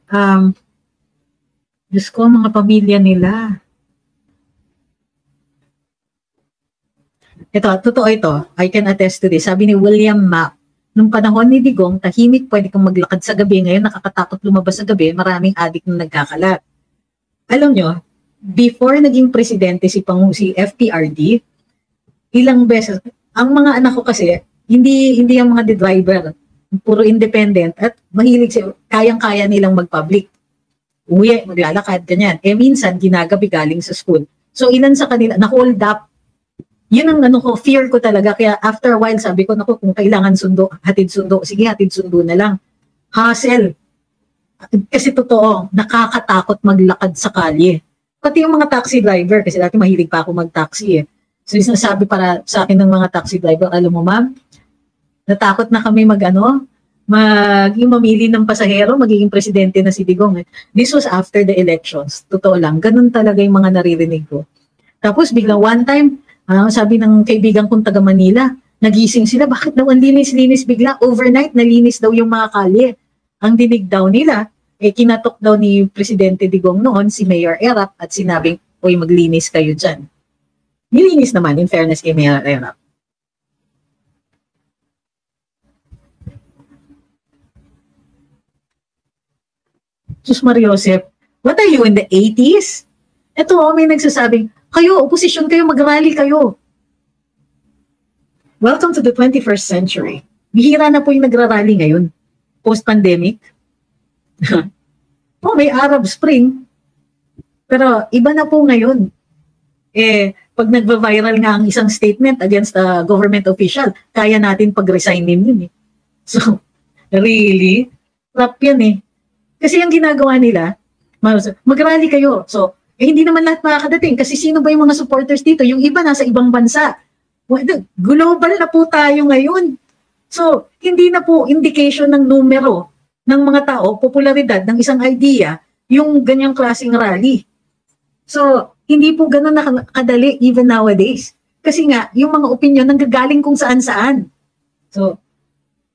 Diyos ko, mga pamilya nila. Ito, totoo ito. I can attest to this. Sabi ni William Mapp, nung panahon ni Digong, tahimik, pwede kang maglakad sa gabi. Ngayon, nakakatakot lumabas sa gabi, maraming adik na nagkakalat. Alam nyo, before naging presidente si FPRD, ilang beses, ang mga anak ko kasi, hindi ang mga driver, puro independent, at mahilig siya, kayang-kaya nilang mag-public. Uwi, maglalakad, ganyan. Minsan, ginagabi galing sa school. So, ilan sa kanila, na-hold up. Yun ang fear ko talaga. Kaya after a while, sabi ko, naku, kung kailangan sundo, hatid sundo, sige, hatid sundo na lang. Hassle. Kasi totoo, nakakatakot maglakad sa kalye. Pati yung mga taxi driver, kasi dati mahilig pa ako mag-taxi eh. So, sinasabi para sa akin ng mga taxi driver, alam mo ma'am, natakot na kami mamili ng pasahero, magiging presidente na si Digong. This was after the elections. Totoo lang, ganun talaga yung mga naririnig ko. Tapos biglang one time, sabi ng kaibigan kong taga Manila, nagising sila, bakit daw ang linis-linis bigla? Overnight, nalinis daw yung mga kalye. Ang dinig daw nila, kinatok daw ni Presidente Digong noon, si Mayor Erap, at sinabing, oy, maglinis kayo dyan. Nilinis naman, in fairness kay Mayor Erap. Sus Mariosep, what are you, in the 80s? Ito, may nagsasabing, kayo, oposisyon kayo, mag-rally kayo. Welcome to the 21st century. Bihira na po yung nagra-rally ngayon, post-pandemic. May Arab Spring. Pero iba na po ngayon. Pag nagva-viral nga ang isang statement against a government official, kaya natin pag-resignin yun eh. So, really? Rap yan eh. Kasi yung ginagawa nila, mag-rally kayo. So, hindi naman lahat makakadating kasi sino ba yung mga supporters dito? Yung iba nasa ibang bansa. Global na po tayo ngayon. So, hindi na po indication ng numero ng mga tao, popularidad ng isang idea, yung ganyang klaseng rally. So, hindi po ganun nakadali even nowadays. Kasi nga, yung mga opinion nanggagaling kung saan-saan. So,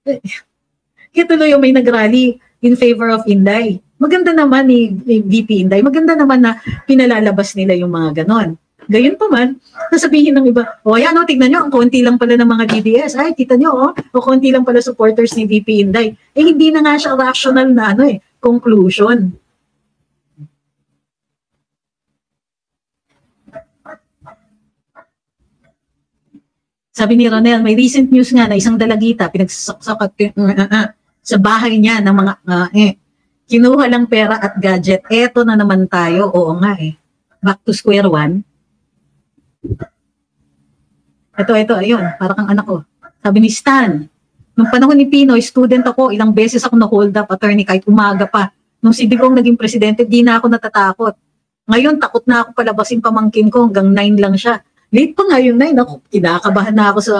kaya tuloy yung may nag-rally in favor of Inday. Maganda naman ni VP Inday, maganda naman na pinalalabas nila yung mga ganon. Gayon pa man, nasabihin ng iba, ayan tignan nyo, ang konti lang pala ng mga DDS. Ay, kita nyo, o konti lang pala supporters ni VP Inday. Hindi na nga siya rational na conclusion. Sabi ni Ronel, may recent news nga na isang dalagita, pinagsasaksak sa bahay niya ng mga, kinuha lang pera at gadget. Eto na naman tayo. Oo nga eh. Back to square one. Ito, ayun. Para kang anak ko. Sabi ni Stan, nung panahon ni Pinoy, student ako, ilang beses ako na-hold up, attorney, kahit umaga pa. Nung si Digong naging presidente, di na ako natatakot. Ngayon, takot na ako palabasin pamangkin ko, hanggang 9 lang siya. Late pa nga yung 9. Ako, kinakabahan na ako sa,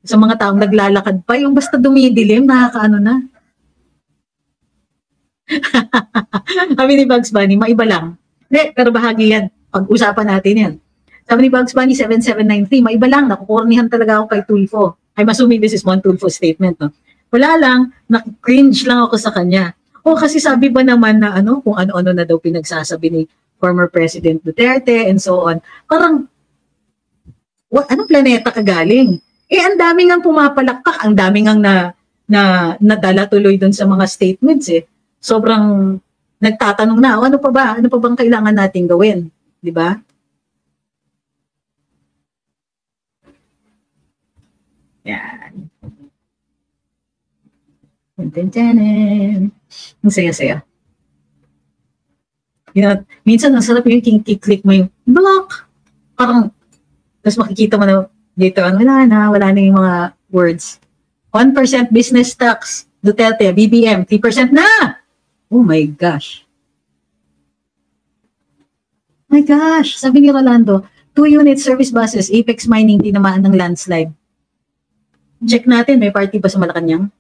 sa mga taong naglalakad pa. Yung basta dumidilim, nakakaano na. Sabi ni Bugs Bunny, maiba lang. Hindi, pero bahagi yan. Pag-usapan natin yan. Sabi ni Bugs Bunny, 7793, maiba lang. Nakukornihan talaga ako kay Tulfo. I'm assuming this is one Tulfo statement, no? Wala lang, cringe lang ako sa kanya. Kasi sabi ba naman na kung ano-ano na daw pinagsasabi ni former President Duterte and so on. Parang, anong planeta ka galing? Ang daming ang pumapalakpak, ang daming ang nadala tuloy dun sa mga statements eh. Sobrang nagtatanong na, ano pa ba? Ano pa bang kailangan nating gawin? Di ba? Yan. Ang saya-saya. You know, minsan ang sarap yung click mo yung block. Parang, tapos makikita mo na later on, wala na yung mga words. 1% business tax, Duterte, BBM, 3% na! Oh my gosh. My gosh, sabi ni Rolando, 2-unit service buses, Apex Mining, tinamaan ng landslide. Check natin, may party ba sa Malacanang?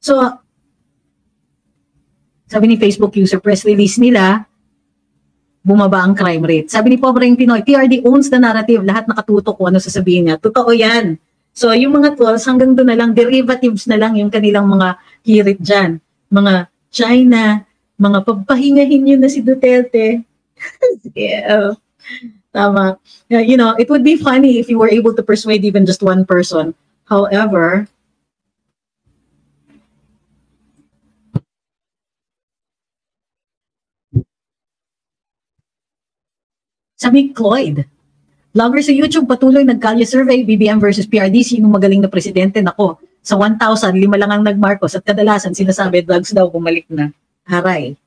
So, sabi ni Facebook user, press release nila, bumaba ang crime rate. Sabi ni Pobreng Pinoy, PRD owns the narrative, lahat nakatutok kung ano sasabihin niya. Totoo yan. So, yung mga tools, hanggang doon na lang, derivatives na lang yung kanilang mga hirit dyan. Mga China, mga pagpahingahin yun na si Duterte. Yeah. Tama. You know, it would be funny if you were able to persuade even just one person. However, sabi Cloyd, vlogger sa YouTube patuloy nagkalye survey, BBM versus PRD, sino magaling na presidente? Nako, sa 1,000, 5 lang ang nag-Marcos at kadalasan sinasabi, drugs daw, bumalik na. Aray.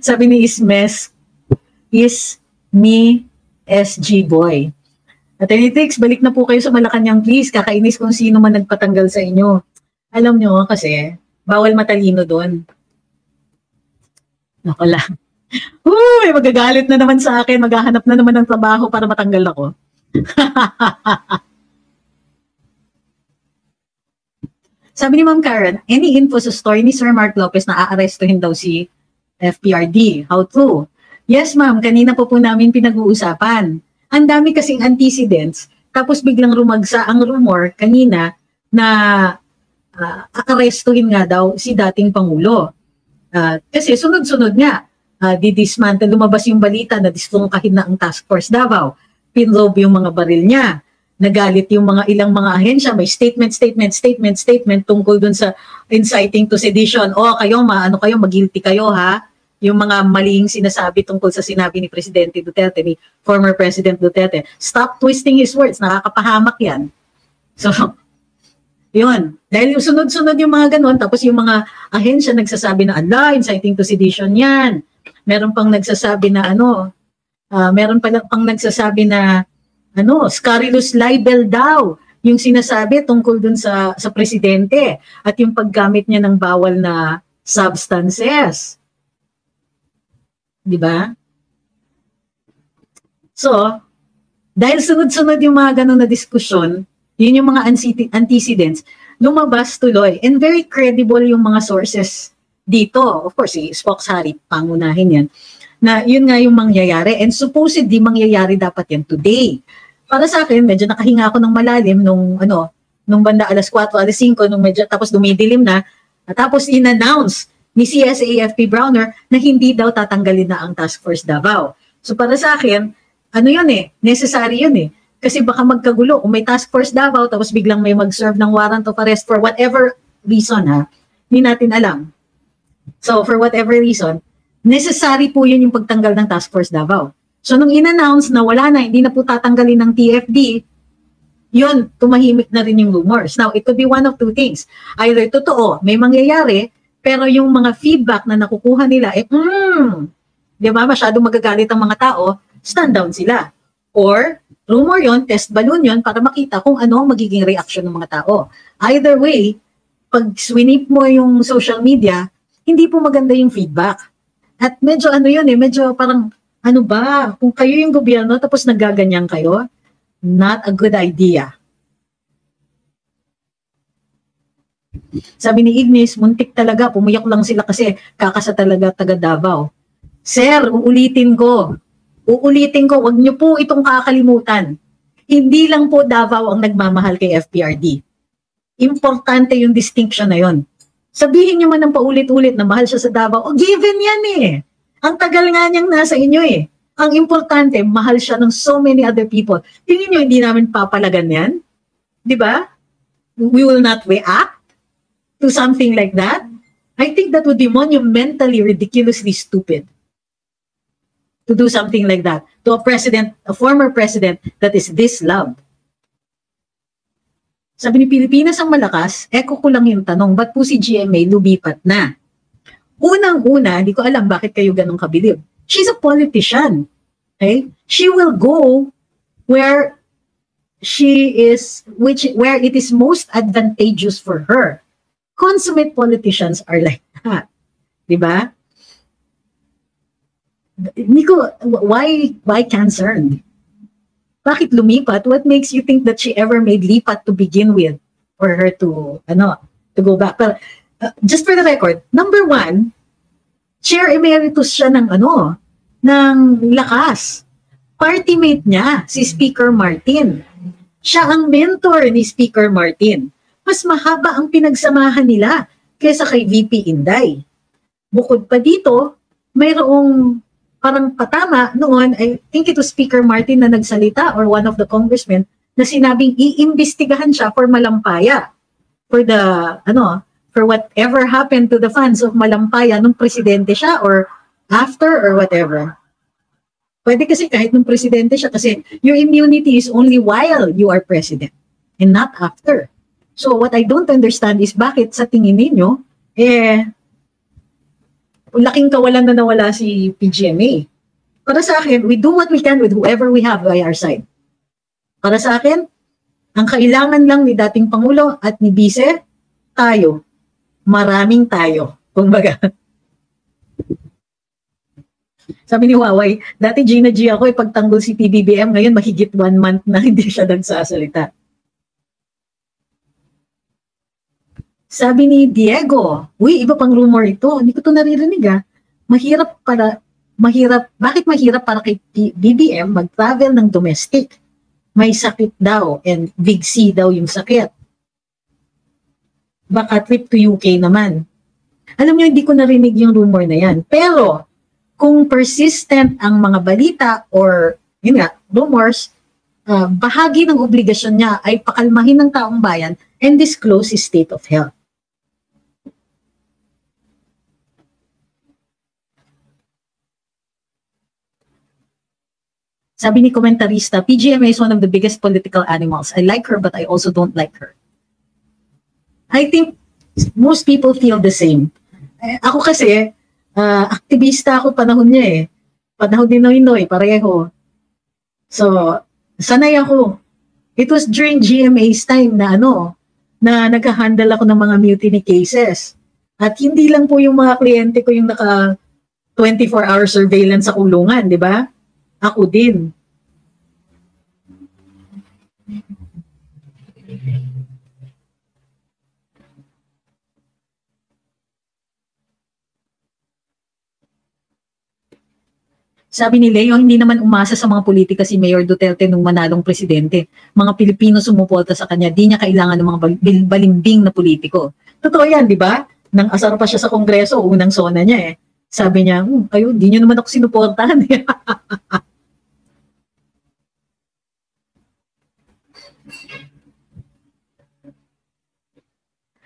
Sabi ni Ismes, is me SG boy. Athletics, balik na po kayo sa Malacanang please. Kakainis kung sino man nagpatanggal sa inyo. Alam nyo kasi, bawal matalino doon. Nako lang. Uy, magagalit na naman sa akin. Maghahanap na naman ng trabaho para matanggal ako. Sabi ni Ma'am Karen, any info sa story ni Sir Mark Lopez na aarestuhin daw si FPRD? How true? Yes ma'am, kanina po namin pinag-uusapan. Ang dami kasing antecedents, tapos biglang rumagsa ang rumor kanina na aarestuhin nga daw si dating Pangulo. Kasi sunod-sunod nga, didismantle, lumabas yung balita na dislungkahin na ang Task Force Davao. Pinrobe yung mga baril niya. Nagalit yung mga ilang mga ahensya, may statement tungkol dun sa inciting to sedition. O kayo, mag-guilty kayo ha. Yung mga maling sinasabi tungkol sa sinabi ni Presidente Duterte, ni former President Duterte. Stop twisting his words, nakakapahamak yan. So, yun. Dahil yung sunod-sunod yung mga ganun, tapos yung mga ahensya nagsasabi na, inciting to sedition yan. Meron pang nagsasabi na pang nagsasabi na, scurrilous libel daw, yung sinasabi tungkol dun sa presidente at yung paggamit niya ng bawal na substances. Di ba? So, dahil sunod-sunod yung mga ganun na diskusyon, yun yung mga antecedents, lumabas tuloy. And very credible yung mga sources dito. Of course, si Spock's Harry, pangunahin yan. Na yun nga yung mangyayari. And supposedly, mangyayari dapat yan today. Para sa akin, medyo nakahinga ako ng malalim nung banda alas 4, alas 5, tapos dumidilim na. Tapos in-announce ni CSAFP Browner na hindi daw tatanggalin na ang Task Force Davao. So para sa akin, necessary yun eh. Kasi baka magkagulo kung may Task Force Davao tapos biglang may mag-serve ng warrant of arrest for whatever reason hindi natin alam. So for whatever reason, necessary po yun yung pagtanggal ng Task Force Davao. So nung in-announce na wala na, hindi na po tatanggalin ng TFD, yun, tumahimik na rin yung rumors. Now, it could be one of two things. Either totoo, may mangyayari, pero yung mga feedback na nakukuha nila, di ba, masyadong magagalit ang mga tao, stand down sila. Or, rumor yon, test balloon yon para makita kung ano ang magiging reaction ng mga tao. Either way, pag swinip mo yung social media, hindi po maganda yung feedback. At medyo medyo parang, kung kayo yung gobyerno tapos nagaganyan kayo, not a good idea. Sabi ni Ignis, muntik talaga, pumiyak lang sila kasi kakasa talaga taga Davao. Sir, uulitin ko, wag niyo po itong kakalimutan. Hindi lang po Davao ang nagmamahal kay FPRD. Importante yung distinction na yon. Sabihin niyo man ng paulit-ulit na mahal siya sa Davao, given yan eh. Ang tagal nga niyang nasa inyo eh. Ang importante, mahal siya ng so many other people. Tingin niyo, hindi namin papalagan yan? Di ba? We will not react. to something like that, I think that would be monumentally, ridiculously stupid to do something like that to a president, a former president that is this loved. Sabi ni Pilipinas ang malakas, echo ko lang yung tanong, ba't po si GMA lumipat na? Unang-una, hindi ko alam bakit kayo ganun kabilib. She's a politician. Okay? She will go where where it is most advantageous for her. Consummate politicians are like that. Diba? Nico, why concerned? Bakit lumipat? What makes you think that she ever made lipat to begin with for her to go back? Pero, just for the record, number one, chair emeritus siya ng lakas. Party mate niya, si Speaker Martin. Siya ang mentor ni Speaker Martin. Mas mahaba ang pinagsamahan nila kaysa kay VP Inday. Bukod pa dito, mayroong parang patama noon, I think it was Speaker Martin na nagsalita or one of the congressmen na sinabing iimbestigahan siya for Malampaya. For for whatever happened to the funds of Malampaya nung presidente siya or after or whatever. Pwede kasi kahit nung presidente siya kasi your immunity is only while you are president and not after. So what I don't understand is bakit sa tingin ninyo, laking kawalan na nawala si PGMA. Para sa akin, we do what we can with whoever we have by our side. Para sa akin, ang kailangan lang ni dating Pangulo at ni Vice, tayo. Maraming tayo. Kumbaga. Sabi ni Huawei, dati G na G ako, pagtanggol si PBBM, ngayon mahigit 1 month na hindi siya nagsasalita. Sabi ni Diego, iba pang rumor ito. Hindi ko ito naririnig Bakit mahirap para kay BBM mag-travel ng domestic? May sakit daw and big C daw yung sakit. Baka trip to UK naman. Alam niyo, hindi ko narinig yung rumor na yan. Pero, kung persistent ang mga balita or, rumors, bahagi ng obligasyon niya ay pakalmahin ng taong bayan and disclose his state of health. Sabi ni komentarista, PGMA is one of the biggest political animals. I like her but I also don't like her. I think most people feel the same. Ako kasi, aktivista ako panahon niya Panahon din ng Inoy, pareho. So, sanay ako. It was during GMA's time na na nag-handle ako ng mga mutiny cases. At hindi lang po yung mga kliyente ko yung naka 24-hour surveillance sa kulungan, di ba? Ako din. Sabi ni Leo, hindi naman umasa sa mga politika si Mayor Duterte nung manalong presidente. Mga Pilipino sumuporta sa kanya, di niya kailangan ng mga balimbing na politiko. Totoo yan, di ba? Nang asar pa siya sa Kongreso, unang sona niya Sabi niya, ayun, di niyo naman ako sinuportahan.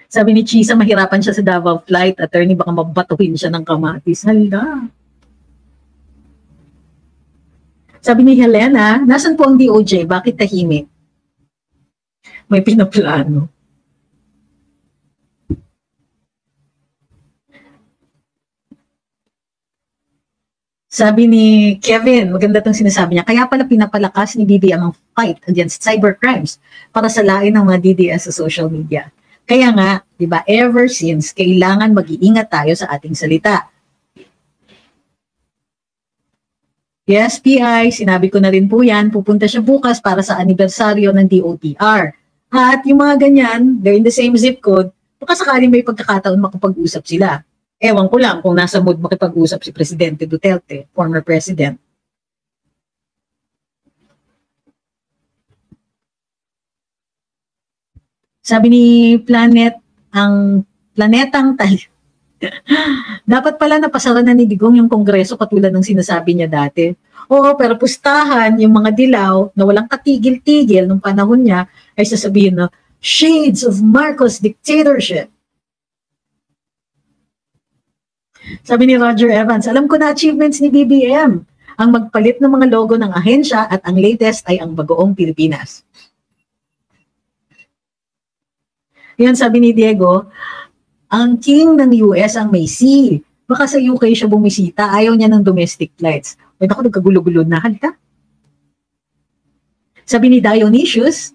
Sabi ni Chisa, mahirapan siya sa Davao flight. Attorney, baka mabatuhin siya ng kamatis. Hala. Sabi ni Helena, nasan po ang DOJ? Bakit tahimik? May pinaplano. Sabi ni Kevin, maganda itong sinasabi niya, kaya pala pinapalakas ni BBM ang fight against cybercrimes para salain ng mga DDS sa social media. Kaya nga, di ba, ever since, kailangan mag-iingat tayo sa ating salita. Yes, PI, sinabi ko na rin po yan, pupunta siya bukas para sa anibersaryo ng DOTR. At yung mga ganyan, they're in the same zip code, baka sakaling may pagkakataon makapag-usap sila. Ewan ko lang kung nasa mood makipag-usap si Presidente Duterte, former president. Sabi ni Planet, ang planetang dapat pala napasara na ni Digong yung Kongreso katulad ng sinasabi niya dati. Oo, pero pustahan, yung mga dilaw na walang katigil-tigil nung panahon niya ay sasabihin na shades of Marcos dictatorship. Sabi ni Roger Evans, alam ko na achievements ni BBM. Ang magpalit ng mga logo ng ahensya at ang latest ay ang Bagoong Pilipinas. Yan sabi ni Diego, ang king ng US ang may C. Baka sa UK siya bumisita, ayaw niya ng domestic flights. Wait ako, nagkagulo-gulo na. Halika. Sabi ni Dionysius,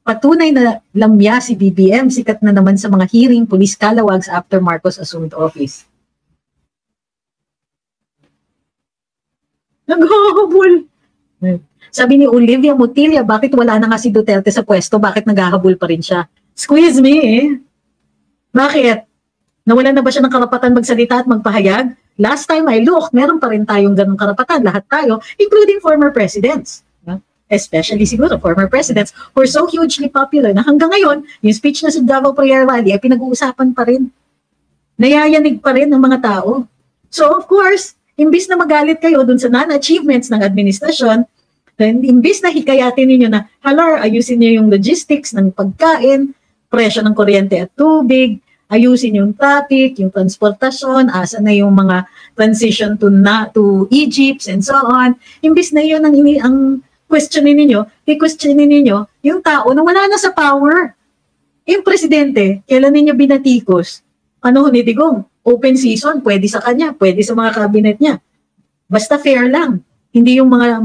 patunay na lamya si BBM, sikat na naman sa mga hearing, police calawags after Marcos assumed office. Naghahabol. Sabi ni Olivia Mutilla, bakit wala na nga si Duterte sa pwesto? Bakit naghahabol pa rin siya? Squeeze me eh. Bakit? Nawala na ba siya ng karapatan magsalita at magpahayag? Last time I looked, meron pa rin tayong ganong karapatan. Lahat tayo, including former presidents. Especially siguro former presidents who are so hugely popular na hanggang ngayon, yung speech na sa Davao Prayer Rally ay pinag-uusapan pa rin. Nayayanig pa rin ng mga tao. So of course, imbis na magalit kayo dun sa non-achievements ng administrasyon, imbis na hikayatin ninyo na, halar, ayusin niyo yung logistics ng pagkain, presyo ng kuryente at tubig, ayusin yung traffic, yung transportasyon, asa na yung mga transition to Egypt and so on. Imbis na yun ang questionin ninyo, i-questionin ninyo yung tao na wala na sa power. Yung presidente, kailan ninyo binatikos? Ano ni Digong? Open season, pwede sa kanya, pwede sa mga cabinet niya. Basta fair lang. Hindi yung mga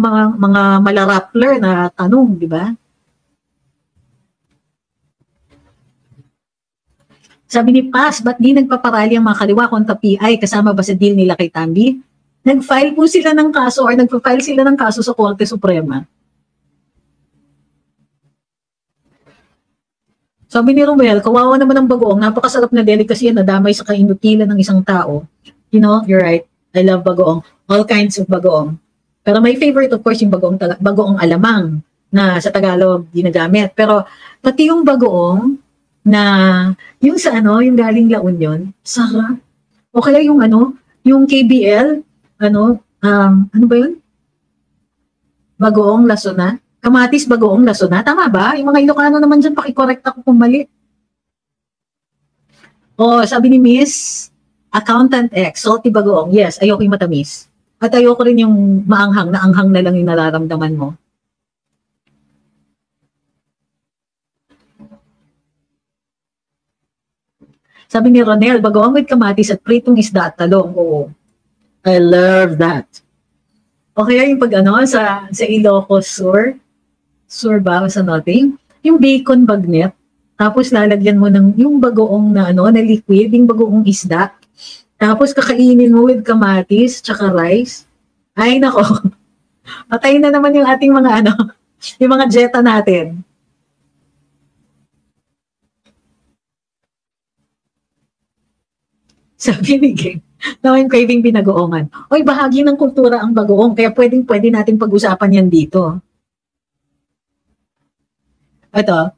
malarappler na tanong, di ba? Sabi ni Paz, ba't di nagpaparali ang mga kaliwa kontra PI kasama ba sa deal nila kay Tambi? Nag-file po sila ng kaso or nagpa-file sila ng kaso sa Korte Suprema. Sabi ni Romel, kawawa naman ang bagoong, napakasarap na delicacy na damay sa kainutila ng isang tao. You know, you're right. I love bagoong. All kinds of bagoong. Pero my favorite, of course, yung bagoong alamang na sa Tagalog ginagamit. Pero pati yung bagoong na yung sa yung galing La Union, sarap. O kaya yung yung KBL, ano ba yun? Bagoong Lasona. Kamatis Bagoong Lasona. Tama ba? Yung mga Ilocano naman dyan, pakicorrect ako kung mali. O, sabi ni Miss, Accountant X, salty bagoong. Yes, ayoko yung matamis. At ayoko rin yung maanghang, na anghang na lang yung nararamdaman mo. Sabi ni Ronel, bagoong with kamatis at pritong isda at talong. Oo. I love that. O kaya yung pag sa Ilocos Sur ba sa nothing? Yung bacon bagnet, tapos lalagyan mo ng yung bagoong na na liquid, yung bagoong isda. Tapos kakainin mo with kamatis, tsaka rice. Ay nako. Patay na naman yung ating mga yung mga jeta natin. Sabi ni Game, now I'm craving binagoongan. Oy, bahagi ng kultura ang bagoong, kaya pwede natin pag-usapan yan dito. Ito,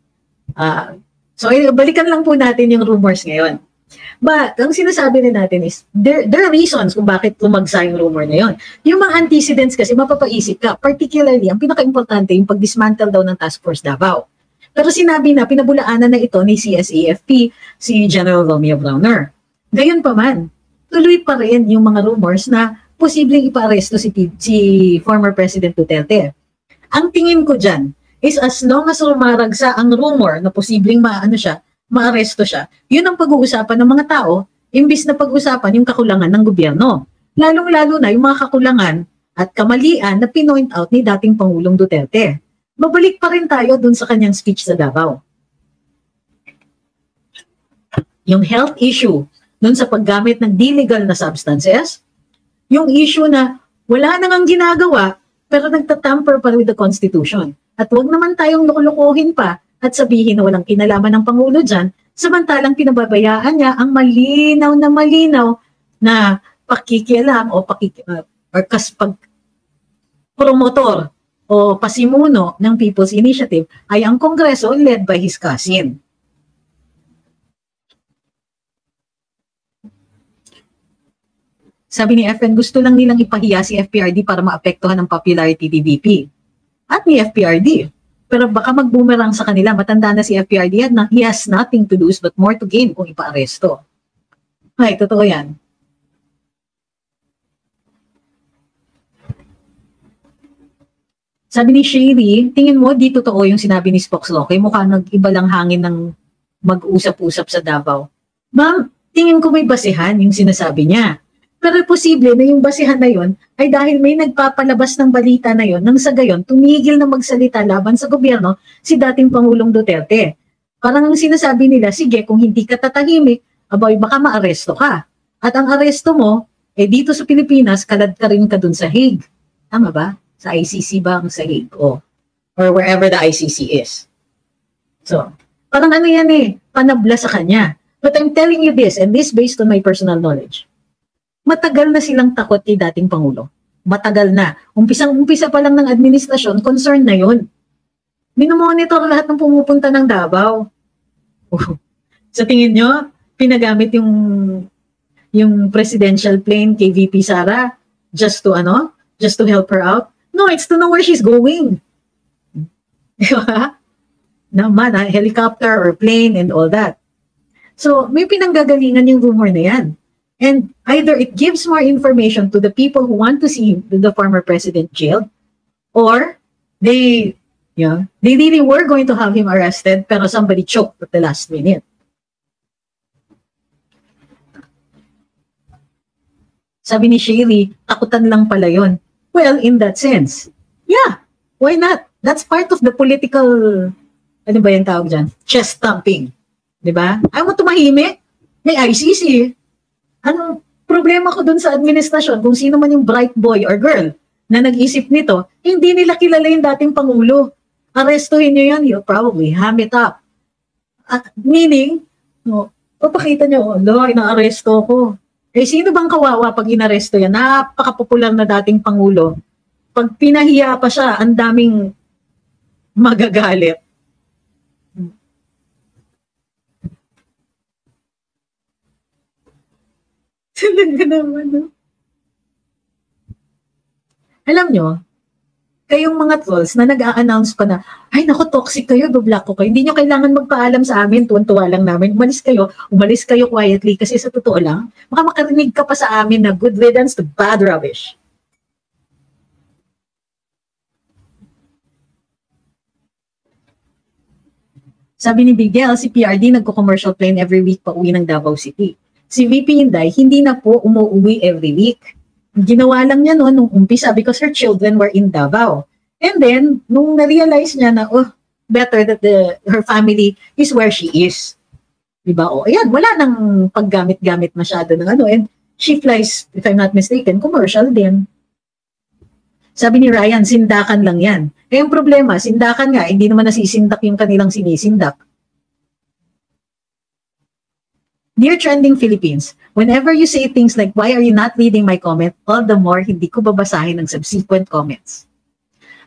so balikan lang po natin yung rumors ngayon. But, ang sinasabi rin natin is, there are reasons kung bakit lumagsa yung rumor na yun. Yung mga antecedents kasi, mapapaisip ka, particularly, ang pinaka-importante, yung pag-dismantle daw ng Task Force Davao. Pero sinabi na, pinabulaanan na ito ni CSAFP, si General Romeo Browner. Gayon pa man, tuloy pa rin yung mga rumors na posibleng ipa-aresto si former President Duterte. Ang tingin ko dyan, is as long as rumaragsa ang rumor na posibleng maaresto siya, yun ang pag-uusapan ng mga tao, imbis na pag-usapan yung kakulangan ng gobyerno. Lalong-lalo na yung mga kakulangan at kamalian na pinoint out ni dating Pangulong Duterte. Babalik pa rin tayo dun sa kanyang speech sa Davao. Yung health issue, dun sa paggamit ng illegal na substances, yung issue na wala nang ginagawa, pero nagtatamper pa with the Constitution. At huwag naman tayong lukulukuhin pa at sabihin na walang kinalaman ng Pangulo dyan, samantalang pinababayaan niya ang malinaw na pakikialam o promotor o pasimuno ng People's Initiative ay ang Kongreso led by his cousin. Sabi ni FN, gusto lang nilang ipahiya si FPRD para maapektuhan ang popularity ni VP. At ni FPRD. Pero baka mag-boomerang sa kanila, matanda na si FPRD at he has nothing to lose but more to gain kung ipa-aresto. Ay, totoo yan. Sabi ni Sherry, tingin mo di totoo yung sinabi ni Spox Loke, mukha nag-iba lang hangin ng mag-usap-usap sa Davao. Ma'am, tingin ko may basehan yung sinasabi niya. Pero posible na yung basehan na yon ay dahil may nagpapalabas ng balita na yon nang sa gayon tumigil na magsalita laban sa gobyerno si dating Pangulong Duterte. Parang ang sinasabi nila, sige kung hindi ka tatahimik, abay baka maaresto ka. At ang aresto mo, dito sa Pilipinas, kalad ka rin ka dun sa Hague. Tama ba? Sa ICC ba ang sa Hague? Or wherever the ICC is. So, parang ano yan panabla sa kanya. But I'm telling you this, and this based on my personal knowledge. Matagal na silang takot kay dating Pangulo. Matagal na. Umpisa pa lang ng administrasyon, concern na yun. Minomonitor lahat ng pumupunta ng Davao. Sa tingin nyo, pinagamit yung presidential plane kay VP Sara just to help her out? No, it's to know where she's going. Diba? Naman, helicopter or plane and all that. So, may pinanggagalingan yung rumor na yan. And either it gives more information to the people who want to see the former president jailed, or they really were going to have him arrested, pero somebody choked at the last minute. Sabi ni Sherry, takutan lang pala yon. Well, in that sense, yeah, why not? That's part of the political, ano ba yung tawag dyan? Chest thumping. Diba? Ayaw mo tumahimik? May ICC. Anong problema ko dun sa administrasyon kung sino man yung bright boy or girl na nag-isip nito, hindi nila kilala yung dating Pangulo. Arrestuhin nyo yan, you'll probably ham it up. Meaning, papakita nyo, inaaresto ko. Sino bang kawawa pag inaresto yan? Napaka-popular na dating Pangulo. Pag pinahiya pa siya, ang daming magagalit. Talaga naman, no? Alam nyo, kayong mga trolls na nag-a-announce pa na, ay naku, toxic kayo, do-block ko kayo. Hindi nyo kailangan magpaalam sa amin, tuwan-tuwa lang namin. Umalis kayo quietly kasi sa totoo lang, baka makarinig ka pa sa amin na good riddance to bad rubbish. Sabi ni Bigel, si PRD nagko-commercial plane every week pa uwi ng Davao City. Si VP Inday, hindi na po umuwi every week. Ginawa lang niya noon nung umpisa because her children were in Davao. And then, nung na-realize niya na, better that her family is where she is. Diba? Ayan, wala nang paggamit-gamit masyado ng and she flies, if I'm not mistaken, commercial din. Sabi ni Ryan, sindakan lang yan. Yung problema, sindakan nga, hindi naman nasisindak yung kanilang sinisindak. Dear Trending Philippines, whenever you say things like, why are you not reading my comment, all the more hindi ko babasahin ang subsequent comments.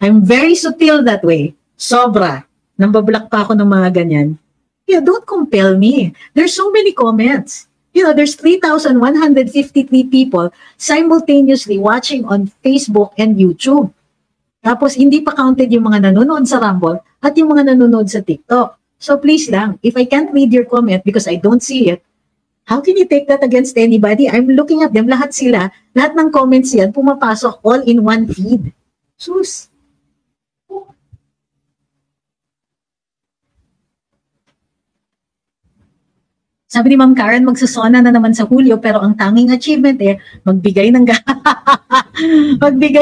I'm very subtle that way. Sobra. Nambablock pa ako ng mga ganyan. Don't compel me. There's so many comments. There's 3,153 people simultaneously watching on Facebook and YouTube. Tapos, hindi pa counted yung mga nanonood sa Rumble at yung mga nanonood sa TikTok. So, please lang, if I can't read your comment because I don't see it, how can you take that against anybody? I'm looking at them, lahat sila, lahat ng comments yan, pumapasok all in one feed. Sus! Sabi ni Ma'am Karen, magsasona na naman sa Hulyo, pero ang tanging achievement magbigay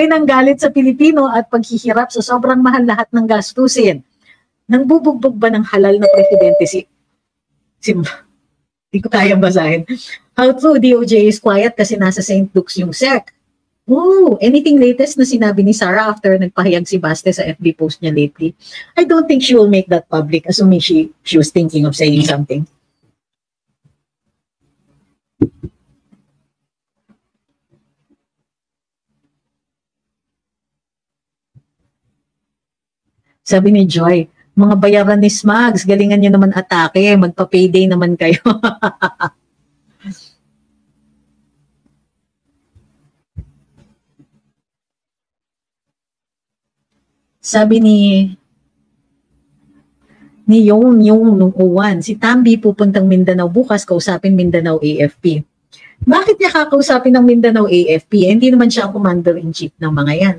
ng galit sa Pilipino at paghihirap sa sobrang mahal lahat ng gastusin. Nang bubugbog ba ng halal na presidente hindi ko kayang basahin. How true DOJ is quiet kasi nasa St. Luke's yung SEC. Anything latest na sinabi ni Sarah after nagpahayag si Baste sa FB post niya lately? I don't think she will make that public, assuming she was thinking of saying something. Sabi ni Joy, mga bayaran ni Smags, galingan nyo naman atake, magpa-payday naman kayo. Sabi ni Yung nung uwan, si Tambi pupuntang Mindanao bukas, kausapin Mindanao AFP. Bakit niya kakausapin ng Mindanao AFP? Hindi naman siya ang commander-in-chief ng mga yan.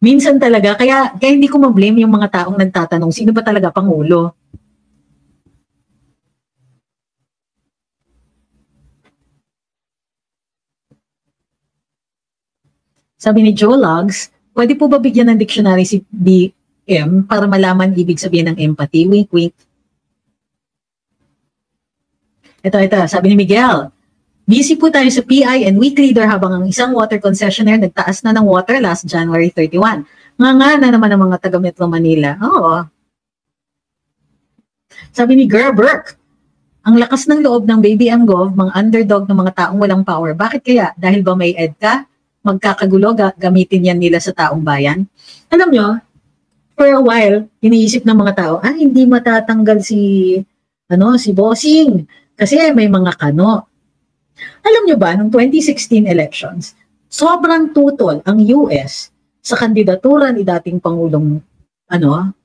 Minsan talaga, kaya hindi ko ma-blame yung mga taong nagtatanong, sino ba talaga Pangulo? Sabi ni Joe Logs, pwede po ba bigyan ng dictionary si BM para malaman ibig sabihin ng empathy? Wink, wink. Ito, sabi ni Miguel, busy po tayo sa PI and week leader habang ang isang water concessionaire nagtaas na ng water last January 31. Nga na naman ang mga taga Metro Manila. Oo. Sabi ni Gerberk, ang lakas ng loob ng BBM Gov, mga underdog ng mga taong walang power. Bakit kaya? Dahil ba may EDCA? Magkakagulo, gamitin yan nila sa taong bayan? Alam nyo, for a while, iniisip ng mga tao, hindi matatanggal si Bossing kasi may mga kano. Alam nyo ba, noong 2016 elections, sobrang tutol ang US sa kandidatura ni dating Pangulong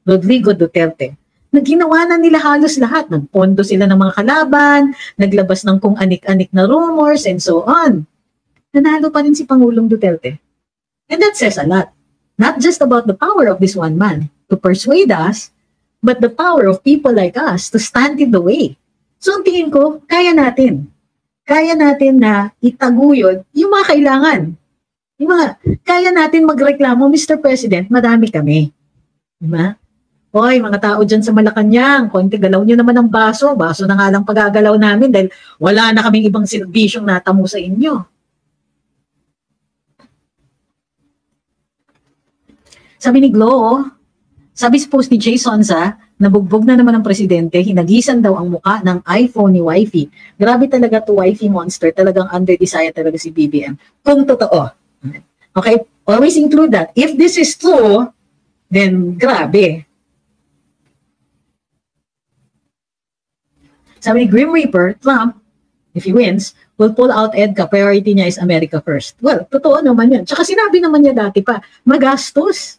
Rodrigo Duterte. Ginawa na nila halos lahat. Nagpondo sila ng mga kalaban, naglabas ng kung anik-anik na rumors, and so on. Nanalo pa rin si Pangulong Duterte. And that says a lot. Not just about the power of this one man to persuade us, but the power of people like us to stand in the way. So ang tingin ko, kaya natin. Kaya natin na itaguyod yung mga kailangan. Kaya natin magreklamo, Mr. President, madami kami. Diba? Hoy, mga tao dyan sa Malacanang, konti galaw nyo naman ang baso. Baso na nga lang pagagalaw namin dahil wala na kaming ibang serbisyong natamo sa inyo. Sabi ni Glo, sabi sa post ni Jay Sonza, nabugbog na naman ang presidente, hinagisan daw ang muka ng iPhone ni Wifey. Grabe talaga to Wifey monster, talagang under-desire talaga si BBM. Kung totoo. Okay, always include that. If this is true, then grabe. Sabi ni Grim Reaper, Trump, if he wins, will pull out EDCA, priority niya is America first. Well, totoo naman yan. Tsaka sinabi naman niya dati pa, magastos.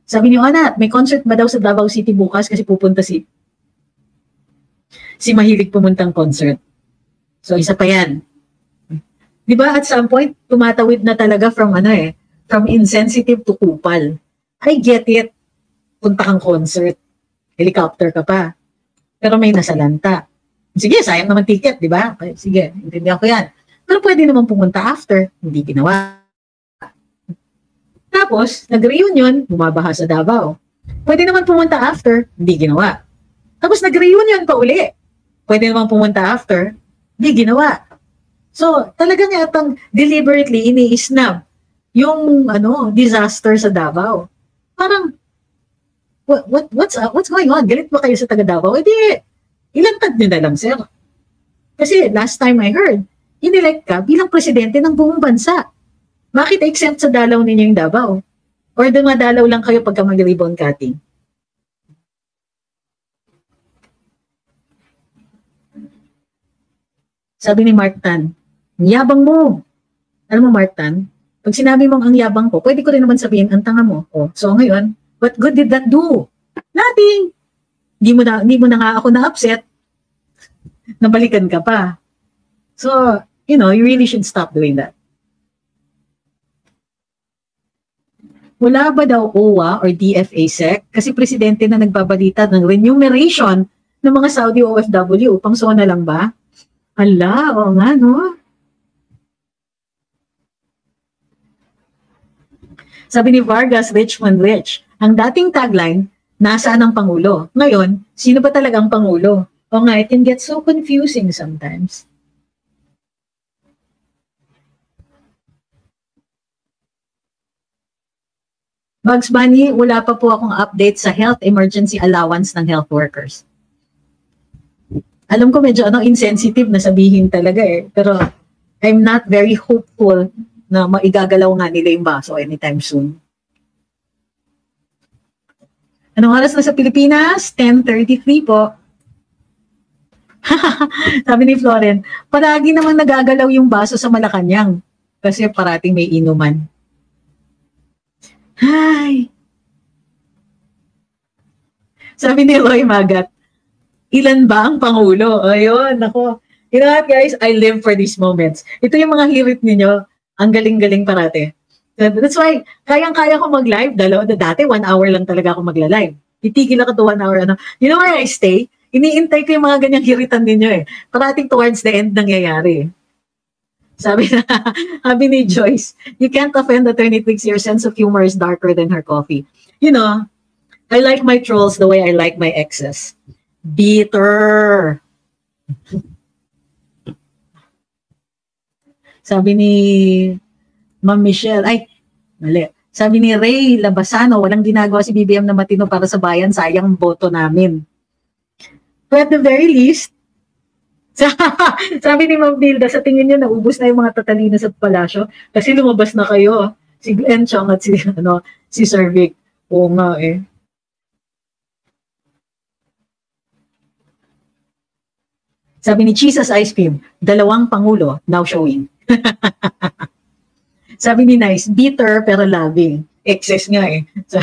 Sabi ni Onat, may concert ba daw sa Davao City bukas kasi pupunta si mahilig pumuntang concert. So, isa pa yan. Di ba at some point, tumatawid na talaga from insensitive to kupal. I get it. Punta kang concert. Helicopter ka pa. Pero may nasalanta. Sige, sayang naman ticket, di ba? Sige, intindihan ko yan. Pero pwede naman pumunta after. Hindi ginawa. Tapos, nag-reunion, bumabaha sa Davao. Pwede naman pumunta after, hindi ginawa. Tapos nag-reunion pa uli. Pwede naman pumunta after, hindi ginawa. So, talagang yatang deliberately ini-snub yung disaster sa Davao. Parang, what's going on? Galit ba kayo sa taga Davao? Ilantad nyo na lang, sir. Kasi last time I heard, inelect ka bilang presidente ng buong bansa. Bakit exempt sa dalaw ninyo yung Davao? Or dumadalaw lang kayo pagka mag-ribbon cutting? Sabi ni Mark Tan, yabang mo. Alam mo, Mark Tan, pag sinabi mong ang yabang ko, pwede ko rin naman sabihin, ang tanga mo. So ngayon, what good did that do? Nothing. Hindi mo na nga ako na-upset. Nabalikan ka pa. So, you really should stop doing that. Wala ba daw OWA or DFA-SEC? Kasi presidente na nagbabalita ng remuneration ng mga Saudi OFW. Pang SONA lang ba? Hala, oo nga, no? Sabi ni Vargas, Richmond Rich, ang dating tagline, nasaan ang Pangulo? Ngayon, sino ba talagang Pangulo? O nga, it can get so confusing sometimes. Bugs Bunny, wala pa po akong update sa health emergency allowance ng health workers. Alam ko medyo insensitive na sabihin talaga pero I'm not very hopeful na maigagalaw nga nila yung baso anytime soon. Anong oras na sa Pilipinas? 10:33 po. Sabi ni Floren, palagi namang nagagalaw yung baso sa Malacanang kasi parating may inuman. Hi! Sabi ni Roy Magat, ilan ba ang Pangulo? Ayun, ako. You know what guys, I live for these moments. Ito yung mga hirit ninyo, ang galing-galing parate. That's why, kayang-kaya ko mag-live. Dati, 1 hour lang talaga ako magla-live. Titigil ako to 1 hour. Ano. You know why I stay? Iniintay ko yung mga ganyang hiritan ninyo eh. Parating towards the end nangyayari. Sabi na, sabi ni Joyce, you can't offend attorney thinks your sense of humor is darker than her coffee. You know, I like my trolls the way I like my exes. Bitter. Sabi ni Ma'am Michelle, ay, mali. Sabi ni Ray Labasano, walang ginagawa si BBM na matino para sa bayan, sayang boto namin. But at the very least, sabi ni Ma'am Dilda, sa tingin niyo naubos na yung mga tatalino sa palasyo kasi lumabas na kayo. Si Glenn Chong at si Sir Vic. Oo nga eh. Sabi ni Jesus Ice Cream, 2 pangulo now showing. Sabi ni Nice, bitter pero loving. Excess nga eh. So,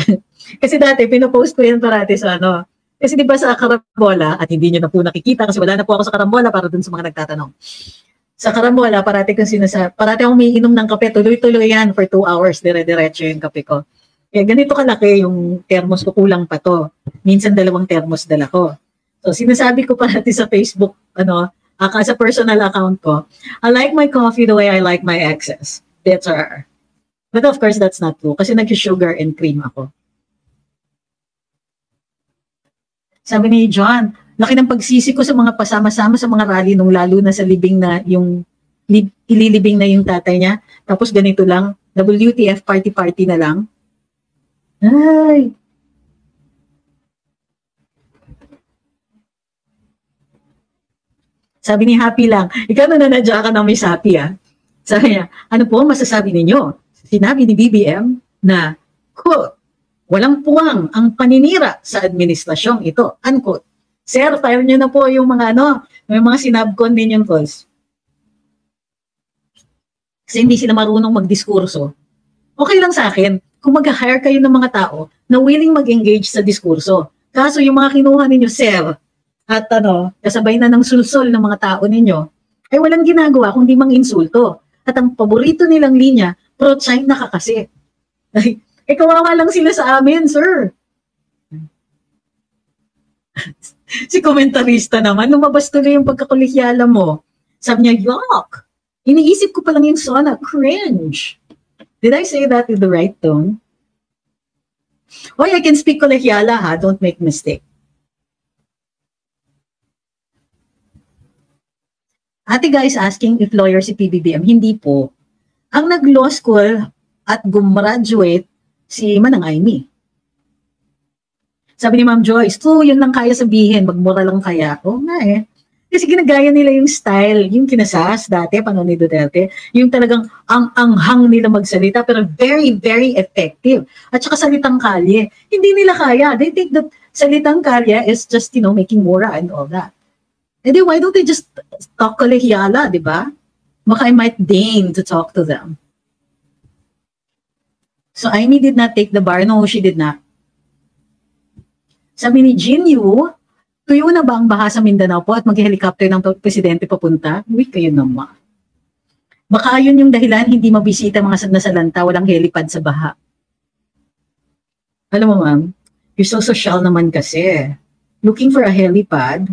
kasi dati, pinopost ko yan parati sa kasi di ba sa Karambola, at hindi nyo na po nakikita kasi wala na po ako sa Karambola para dun sa mga nagtatanong. Sa Karambola, parati akong may inom ng kape, tuloy-tuloy yan for 2 hours, dire-diretso yung kape ko. Kaya ganito kalaki yung thermos ko, kulang pa to. Minsan 2 thermos dala ko. So sinasabi ko parati sa Facebook, sa personal account ko, I like my coffee the way I like my exes. Bitter. But of course, that's not true kasi nag-sugar and cream ako. Sabi ni John, laki ng pagsisi ko sa mga pasama-sama sa mga rally nung lalo na sa libing na ililibing na yung tatay niya. Tapos ganito lang, WTF party-party na lang. Ay. Sabi ni Happy lang, ikaw na nanadya ka ng Miss Happy ah. Sabi niya, ano po masasabi ninyo? Sinabi ni BBM na, quote, walang puwang ang paninira sa administrasyong ito. Unquote. Sir, fire nyo na po yung mga may mga sinabcon ninyong calls. Kasi hindi sila marunong magdiskurso. Okay lang sa akin kung mag-hire kayo ng mga tao na willing mag-engage sa diskurso. Kaso yung mga kinuha ninyo, sir, at kasabay na ng sulsol ng mga tao ninyo, ay walang ginagawa kundi mang-insulto. At ang paborito nilang linya, pro-China ka kasi. Kawawa lang sila sa amin, sir. Si komentarista naman, lumabas tuloy yung pagkakulihyala mo. Sabi niya, yuck! Iniisip ko pa lang yung sona, cringe. Did I say that with the right tone? Oy, I can speak kolehyala ha, don't make mistake. Ate guys asking if lawyer si PBBM. Hindi po. Ang nag-law school at gumraduate si Manang Aimee. Sabi ni Ma'am Joyce, yun lang kaya sabihin, magmura lang kaya. Oo nga eh. Kasi ginagaya nila yung style, yung kinasas dati, paano ni Duterte, yung talagang ang anghang nila magsalita, pero very, very effective. At saka salitang kalye. Hindi nila kaya. They think that salitang kalye is just, making mura and all that. And then why don't they just talk kolehyala, di ba? Baka I might deign to talk to them. So Aimee did not take the bar. No, she did not. Sabi ni Jin Yu, tuyo na ba ang baha sa Mindanao po at mag-helicopter ng presidente papunta? Uy, kayo naman. Baka yun yung dahilan hindi mabisita mga nasalanta, walang helipad sa baha. Alam mo ma'am, you're so social naman kasi. Looking for a helipad.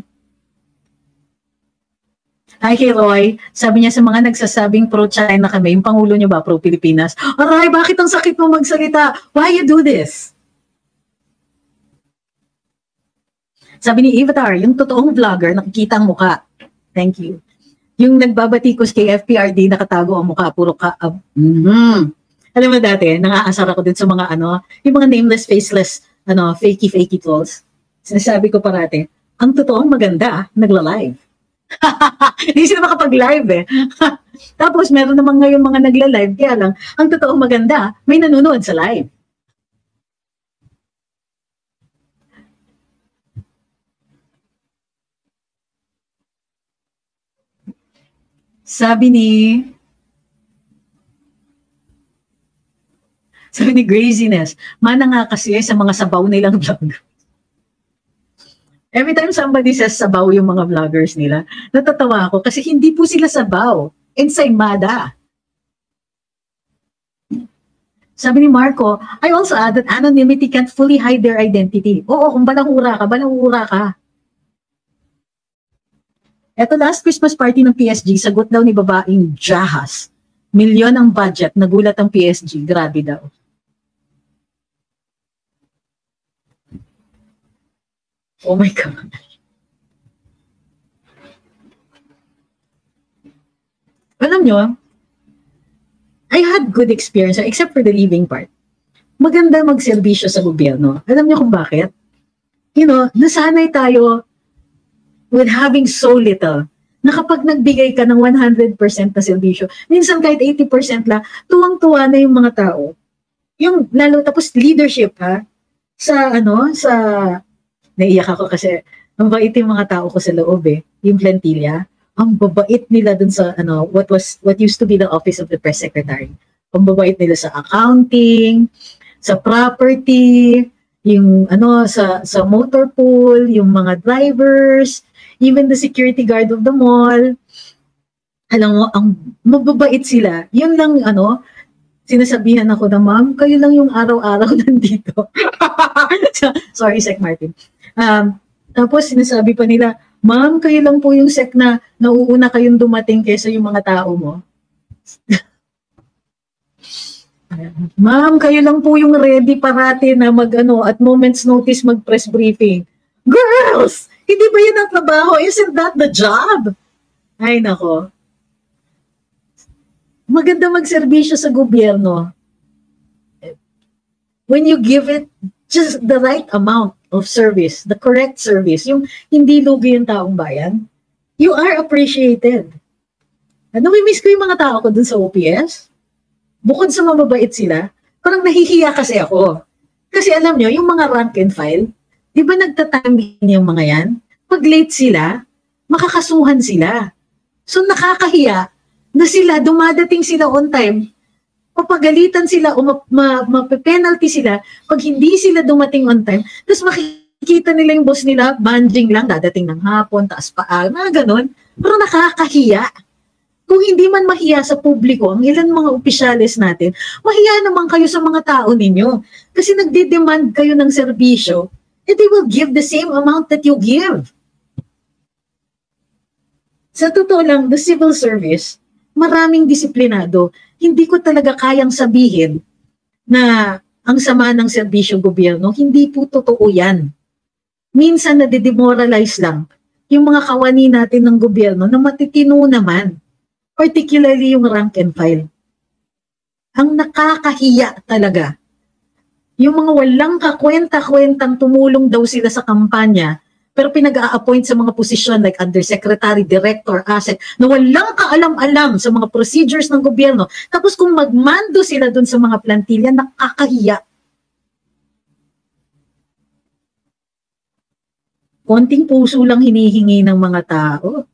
Hi kay Roy, sabi niya sa mga nagsasabing pro-China kami, yung pangulo niyo ba pro-Pilipinas? Aray, bakit ang sakit mo magsalita? Why you do this? Sabi ni Avatar, yung totoong vlogger, nakikita ang muka. Thank you. Yung nagbabatikos kay FPRD, nakatago ang muka, puro ka. Alam mo dati, nangaasar ako din sa mga yung mga nameless, faceless, fakey trolls. Sinasabi ko parati, ang totoong maganda, nagla-live. Hindi sila makapag-live eh. Tapos meron naman ngayon mga nagla-live, kaya lang, ang totoong maganda, may nanonood sa live. Sabi ni Craziness, mana nga kasi sa mga sabaw nilang vlog. Every time somebody says sabaw yung mga vloggers nila, natatawa ako kasi hindi po sila sabaw. Ensaymada. Sabi ni Marco, I also add that anonymity can't fully hide their identity. Oo, kung balangura ka. Eto, last Christmas party ng PSG, sagot daw ni babaeng Jahas. Milyon ang budget, nagulat ang PSG, grabe daw. Oh my God. Alam nyo, I had good experience, except for the living part. Maganda magserbisyo sa gobyerno. Alam nyo kung bakit? You know, nasanay tayo with having so little, na kapag nagbigay ka ng 100% na serbisyo, minsan kahit 80% lang, tuwang-tuwa na yung mga tao. Yung lalo, tapos leadership ha, naiyak ako kasi, ang bait yung mga tao ko sa loob yung plantilla, ang babait nila dun sa, what used to be the office of the press secretary. Ang babait nila sa accounting, sa property, yung sa motor pool, yung mga drivers, even the security guard of the mall. Alam mo, ang mababait sila. Yun lang, sinasabihan ako na, ma'am, kayo lang yung araw-araw nandito. Sorry, Sec Martin. Tapos sinasabi pa nila, ma'am, kayo lang po yung Sec na nauuna kayong dumating kaysa yung mga tao mo. Ma'am, kayo lang po yung ready parati na at moment's notice mag-press briefing. Girls! Hindi ba yan ang trabaho? Isn't that the job? Ay, nako. Maganda magserbisyo sa gobyerno. When you give it just the right amount of service, the correct service, yung hindi lugi yung taong bayan, you are appreciated. Namimiss ko yung mga tao ko dun sa OPS. Bukod sa mababait sila, parang nahihiya kasi ako. Kasi alam nyo, yung mga rank and file, di ba nagtatime yung mga yan? Pag late sila, makakasuhan sila. So nakakahiya na sila, dumadating sila on time, papagalitan sila o mape-penalty sila pag hindi sila dumating on time, tapos makikita nila yung boss nila, banjing lang, dadating ng hapon, taas paa, mga ganun. Pero nakakahiya. Kung hindi man mahiya sa publiko, ang ilan mga opisyalis natin, mahiya naman kayo sa mga tao ninyo. Kasi nagde-demand kayo ng serbisyo, and they will give the same amount that you give. Sa totoo lang, the civil service, maraming disiplinado. Hindi ko talaga kayang sabihin na ang sama ng serbisyo gobyerno, hindi po totoo yan. Minsan nade-demoralize lang yung mga kawani natin ng gobyerno na matitino naman. Particularly yung rank and file. Ang nakakahiya talaga. Yung mga walang kakwenta-kwentang tumulong daw sila sa kampanya, pero pinag-a-appoint sa mga posisyon like undersecretary, director, asset, na walang kaalam-alam sa mga procedures ng gobyerno. Tapos kung magmando sila dun sa mga plantilla, nakakahiya. Konting puso lang hinihingi ng mga tao.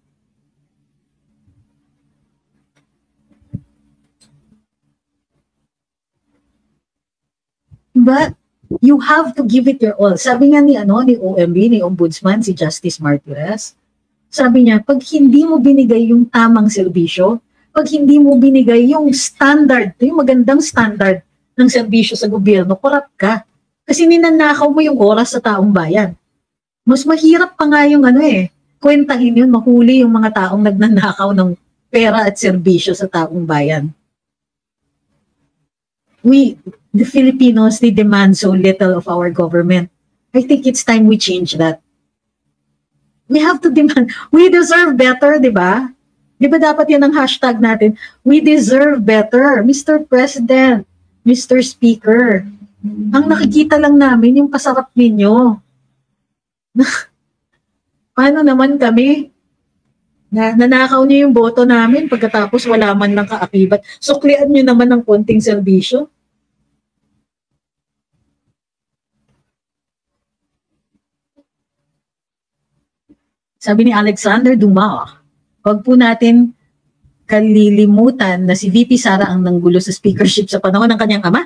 But you have to give it your all. Sabi nga ni OMB, ni Ombudsman, si Justice Martires, sabi niya, pag hindi mo binigay yung tamang serbisyo, pag hindi mo binigay yung standard, yung magandang standard ng serbisyo sa gobyerno, corrupt ka. Kasi ninanakaw mo yung oras sa taong bayan. Mas mahirap pa nga yung kwentahin yun, mahuli yung mga taong nagnanakaw ng pera at serbisyo sa taong bayan. The Filipinos, they demand so little of our government. I think it's time we change that. We have to demand, we deserve better, di ba? Di ba dapat yan ang hashtag natin? We deserve better, Mr. President, Mr. Speaker. Ang nakikita lang namin yung pasarap ninyo. Paano naman kami? Nanakaw niyo yung boto namin pagkatapos wala man lang kaakibat. Suklian niyo naman ng konting serbisyo. Sabi ni Alexander Dumas, huwag po natin kalilimutan na si VP Sara ang nanggulo sa speakership sa panahon ng kanyang ama.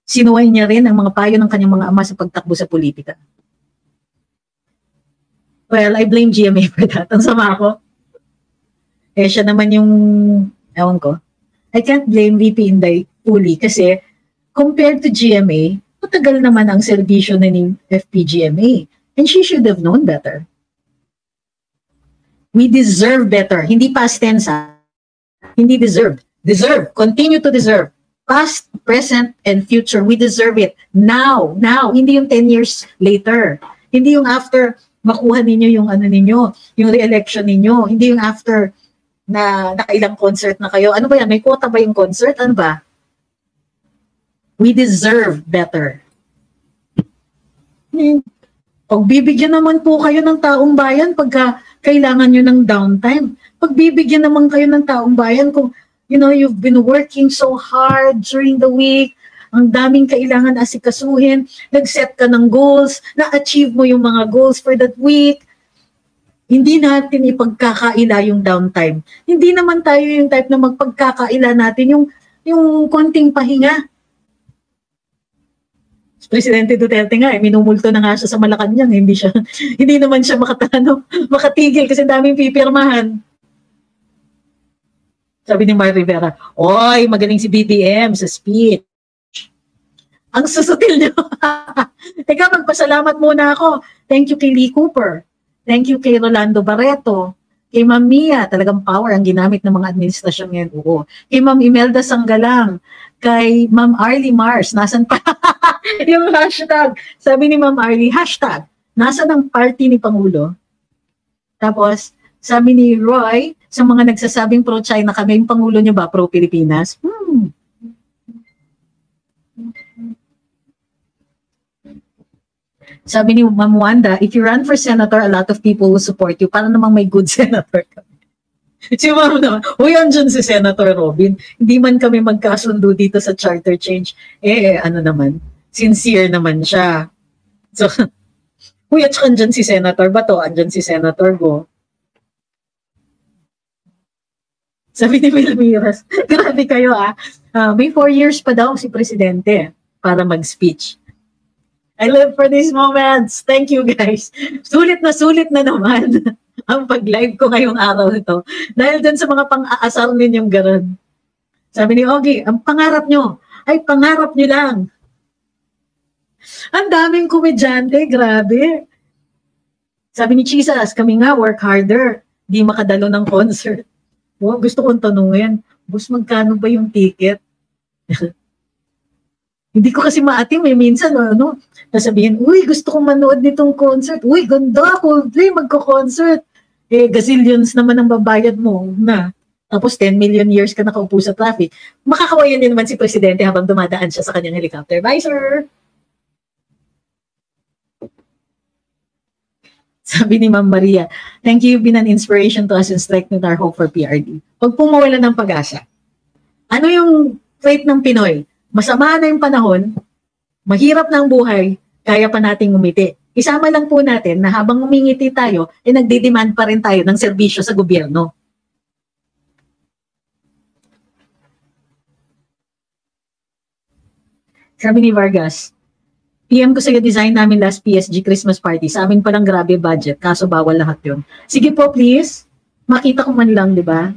Sinuway niya rin ang mga payo ng kanyang mga ama sa pagtakbo sa politika. Well, I blame GMA for that. Ang sama ko. Siya naman yung, ewan ko. I can't blame VP Inday fully kasi compared to GMA, matagal naman ang serbisyo na ni FPGMA. And she should have known better. We deserve better. Hindi past tense, ha? Hindi deserved. Deserve. Continue to deserve. Past, present, and future. We deserve it. Now. Now. Hindi yung 10 years later. Hindi yung after makuha ninyo yung ano ninyo, yung re-election ninyo. Hindi yung after na nakailang concert na kayo. Ano ba yan? May quota ba yung concert? Ano ba? We deserve better. Pagbibigyan naman po kayo ng taong bayan pagka kailangan nyo ng downtime. Pagbibigyan naman kayo ng taong bayan kung, you know, you've been working so hard during the week, ang daming kailangan asikasuhin, nag-set ka ng goals, na-achieve mo yung mga goals for that week. Hindi natin ipagkakaila yung downtime. Hindi naman tayo yung type na magpagkakaila natin yung konting pahinga. Presidente Duterte nga, minumulto na nga siya sa Malacanang, hindi naman siya makatigil kasi daming pipirmahan. Sabi ni Mar Rivera, oy, magaling si BBM sa speech. Ang susutil niyo. Teka, magpasalamat muna ako. Thank you kay Lee Cooper. Thank you kay Rolando Barreto. Kay Ma'am Mia, talagang power ang ginamit ng mga administrasyon ngayon. Oo. Kay Ma'am Imelda Sanggalang. Kay Ma'am Arlie Mars. Nasaan pa? Yung hashtag. Sabi ni Ma'am Arlie, hashtag. Nasaan ang party ni Pangulo? Tapos, sabi ni Roy, sa mga nagsasabing pro-China kami, yung Pangulo niyo ba pro-Pilipinas? Sabi ni Ma'am Wanda, if you run for senator, a lot of people will support you. Para namang may good senator kami. Si Ma'am naman, andyan si Senator Robin. Hindi man kami magkasundo dito sa charter change. Ano naman, sincere naman siya. So, at saka andyan si Senator Bato, andyan si Senator Go. Sabi ni Wilmiras, grabe kayo may 4 years pa daw si Presidente para mag-speech. I live for these moments. Thank you guys. Sulit na naman ang pag-live ko ngayong araw ito. Dahil dun sa mga pang-aasar ninyong ganon. Sabi ni Ogie, ang pangarap nyo ay pangarap nyo lang. Ang daming komedyante, grabe. Sabi ni Chisas, kami nga work harder. Di makadalo ng concert. Gusto kong tanungin, boss, magkano ba yung ticket? Hindi ko kasi maatim, minsan, nasabihin, uy, gusto kong manood nitong concert. Uy, ganda, Coldplay, magko-concert. Gazillions naman ang babayad mo na. Tapos 10 million years ka nakaupo sa traffic. Makakawayan din naman si Presidente habang dumadaan siya sa kanyang helicopter. Bye, sir! Sabi ni Ma'am Maria, thank you, you've been an inspiration to us and strengthened our hope for PRD. Huwag pong mawala ng pag-asa. Ano yung trait ng Pinoy? Masama na yung panahon, mahirap na ang buhay, kaya pa nating umiti. Isama lang po natin na habang umingiti tayo, nagdi-demand pa rin tayo ng serbisyo sa gobyerno. Sabi ni Vargas, PM ko sa'yo, design namin last PSG Christmas party. Sa amin palang grabe budget, kaso bawal lahat yun. Sige po, please. Makita ko man lang, di ba?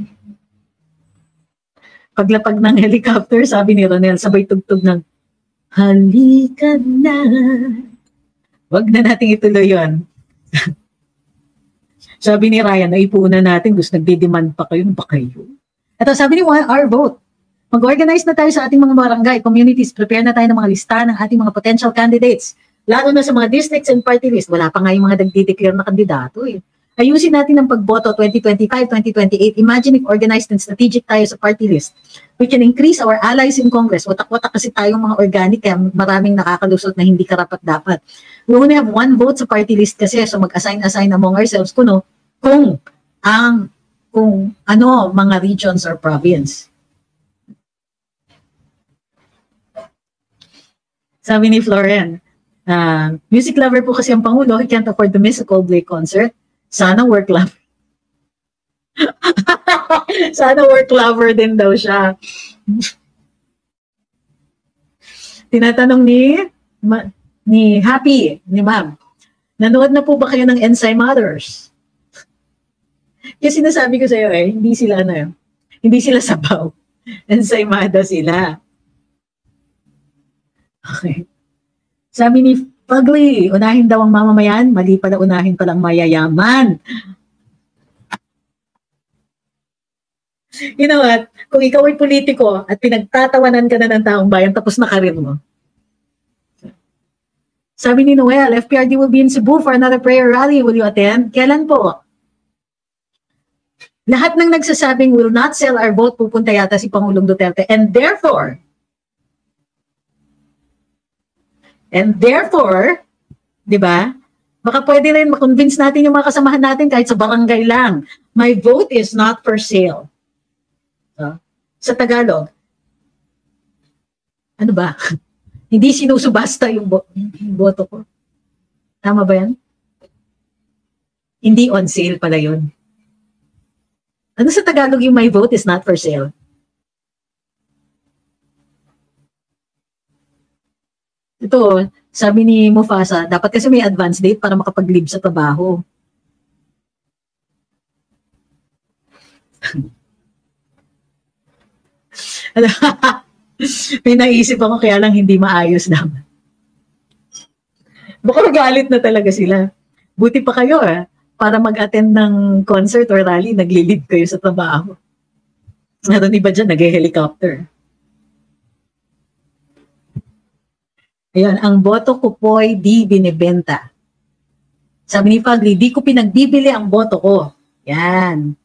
Paglapag ng helicopter, sabi ni Ronel, sabay tugtog ng, halika na. Wag na nating ituloy yun. Sabi ni Ryan, naipunan natin, gusto nagdi-demand pa kayo, pa kayo. Ito, sabi ni our vote. Mag-organize na tayo sa ating mga barangay, communities, prepare na tayo ng mga lista ng ating mga potential candidates. Lalo na sa mga districts and party list, wala pa nga yung mga nagdi-declare na kandidato eh. Ayusin natin ang pagboto 2025, 2028. Imagine if organized and strategic tayo sa party list. We can increase our allies in Congress. Watak-watak kasi tayong mga organic, kaya maraming nakakalusot na hindi karapat-dapat. We only have 1 vote sa party list kasi, so mag-assign among ourselves kung mga regions or province. Sabi ni Floren, music lover po kasi ang Pangulo, he can't afford to miss a Coldplay concert. Sana work lover. Sana work lover din daw siya. Tinatanong ni Happy, ni Ma'am, nanood na po ba kayo ng Ensay Mothers? Kasi sinasabi ko sa iyo hindi sila sabaw. Ensaymada sila. Okay. Sabi ni Pugly, unahin daw ang mamamayan, mali pala, unahin palang mayayaman. You know what? Kung ikaw ay politiko at pinagtatawanan ka na ng taong bayan, tapos na karir mo. Sabi ni Noel, FPRD will be in Cebu for another prayer rally. Will you attend? Kailan po? Lahat ng nagsasabing will not sell our vote, pupunta yata si Pangulong Duterte. And therefore, di ba, baka pwede rin makonvince natin yung mga kasamahan natin kahit sa barangay lang. My vote is not for sale. Sa Tagalog, ano ba? Hindi sinusubasta yung boto ko. Tama ba yan? Hindi on sale pala yun. Ano sa Tagalog yung my vote is not for sale? Ito, sabi ni Mufasa, dapat kasi may advance date para makapag-leave sa trabaho. May naisip ako kaya lang hindi maayos naman. Baka magalit na talaga sila. Buti pa kayo para mag-attend ng concert or rally, nagli-leave kayo sa trabaho. Meron iba dyan, nag-helicopter. Ayan, ang boto ko po'y di binibenta. Sabi ni Fagli, di ko pinagbibili ang boto ko. Yan.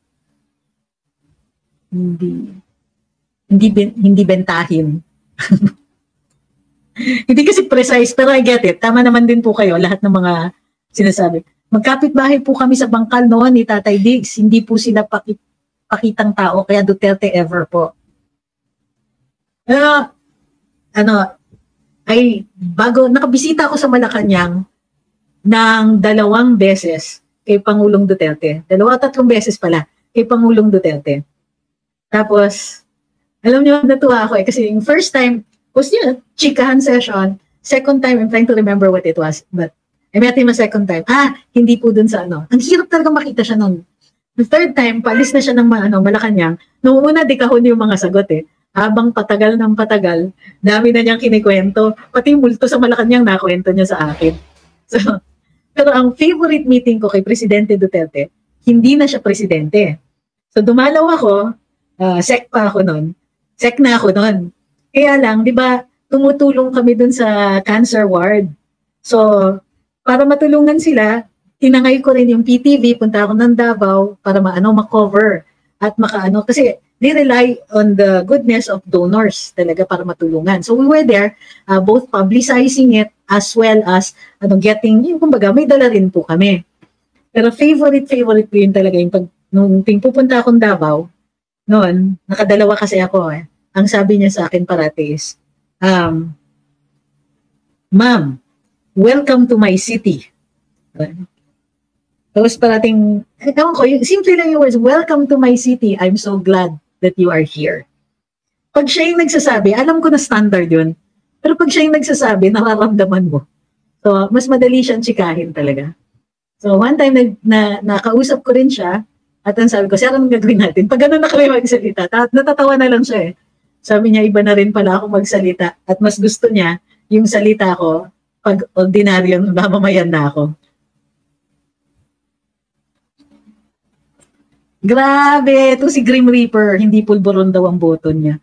Hindi bentahin. Hindi kasi precise, pero I get it. Tama naman din po kayo, lahat ng mga sinasabi. Magkapit-bahay po kami sa bangkal noon ni Tatay Diggs. Hindi po sila pakitang tao, kaya Duterte ever po. Bago, nakabisita ako sa Malacanang ng 2 beses kay Pangulong Duterte. 2-3 beses pala kay Pangulong Duterte. Tapos, alam niyo, natuwa ako kasi yung first time was yun, chikahan session. Second time, I'm trying to remember what it was, but I met him a second time. Hindi po dun sa ano. Ang hirap talaga makita siya nun. The third time, paalis na siya ng Malacanang. Noong una, di kahon yung mga sagot Habang patagal ng patagal, dami na niyang kinikwento. Pati yung multo sa Malacanang, nakwento niya sa akin. So, pero ang favorite meeting ko kay Presidente Duterte, hindi na siya presidente. So, dumalaw ako, sec pa ako nun. Sec na ako nun. Kaya lang, di ba, tumutulong kami dun sa cancer ward. So, para matulungan sila, tinangay ko rin yung PTV, punta ako ng Davao para ma-cover at kasi they rely on the goodness of donors talaga para matulungan. So we were there, both publicizing it as well as getting, kumbaga, may dala rin po kami. Pero favorite ko yun talaga yung nung pupunta akong Davao, noon, nakadalawa kasi ako Ang sabi niya sa akin parati is, Ma'am, welcome to my city. Tapos parating, ewan ko, simple lang yung words, welcome to my city, I'm so glad that you are here. Pag siya yung nagsasabi, alam ko na standard yun, pero pag siya yung nagsasabi, nararamdaman mo. So, mas madali siyang tsikahin talaga. So, one time, nakausap ko rin siya, at ang sabi ko, siya anong gagawin natin? Pag gano'n na kami magsalita, natatawa na lang siya Sabi niya, iba na rin pala ako magsalita, at mas gusto niya, yung salita ko, pag ordinaryong mamamayan na ako. Grabe, ito si Grim Reaper, hindi pulburon daw ang boto niya.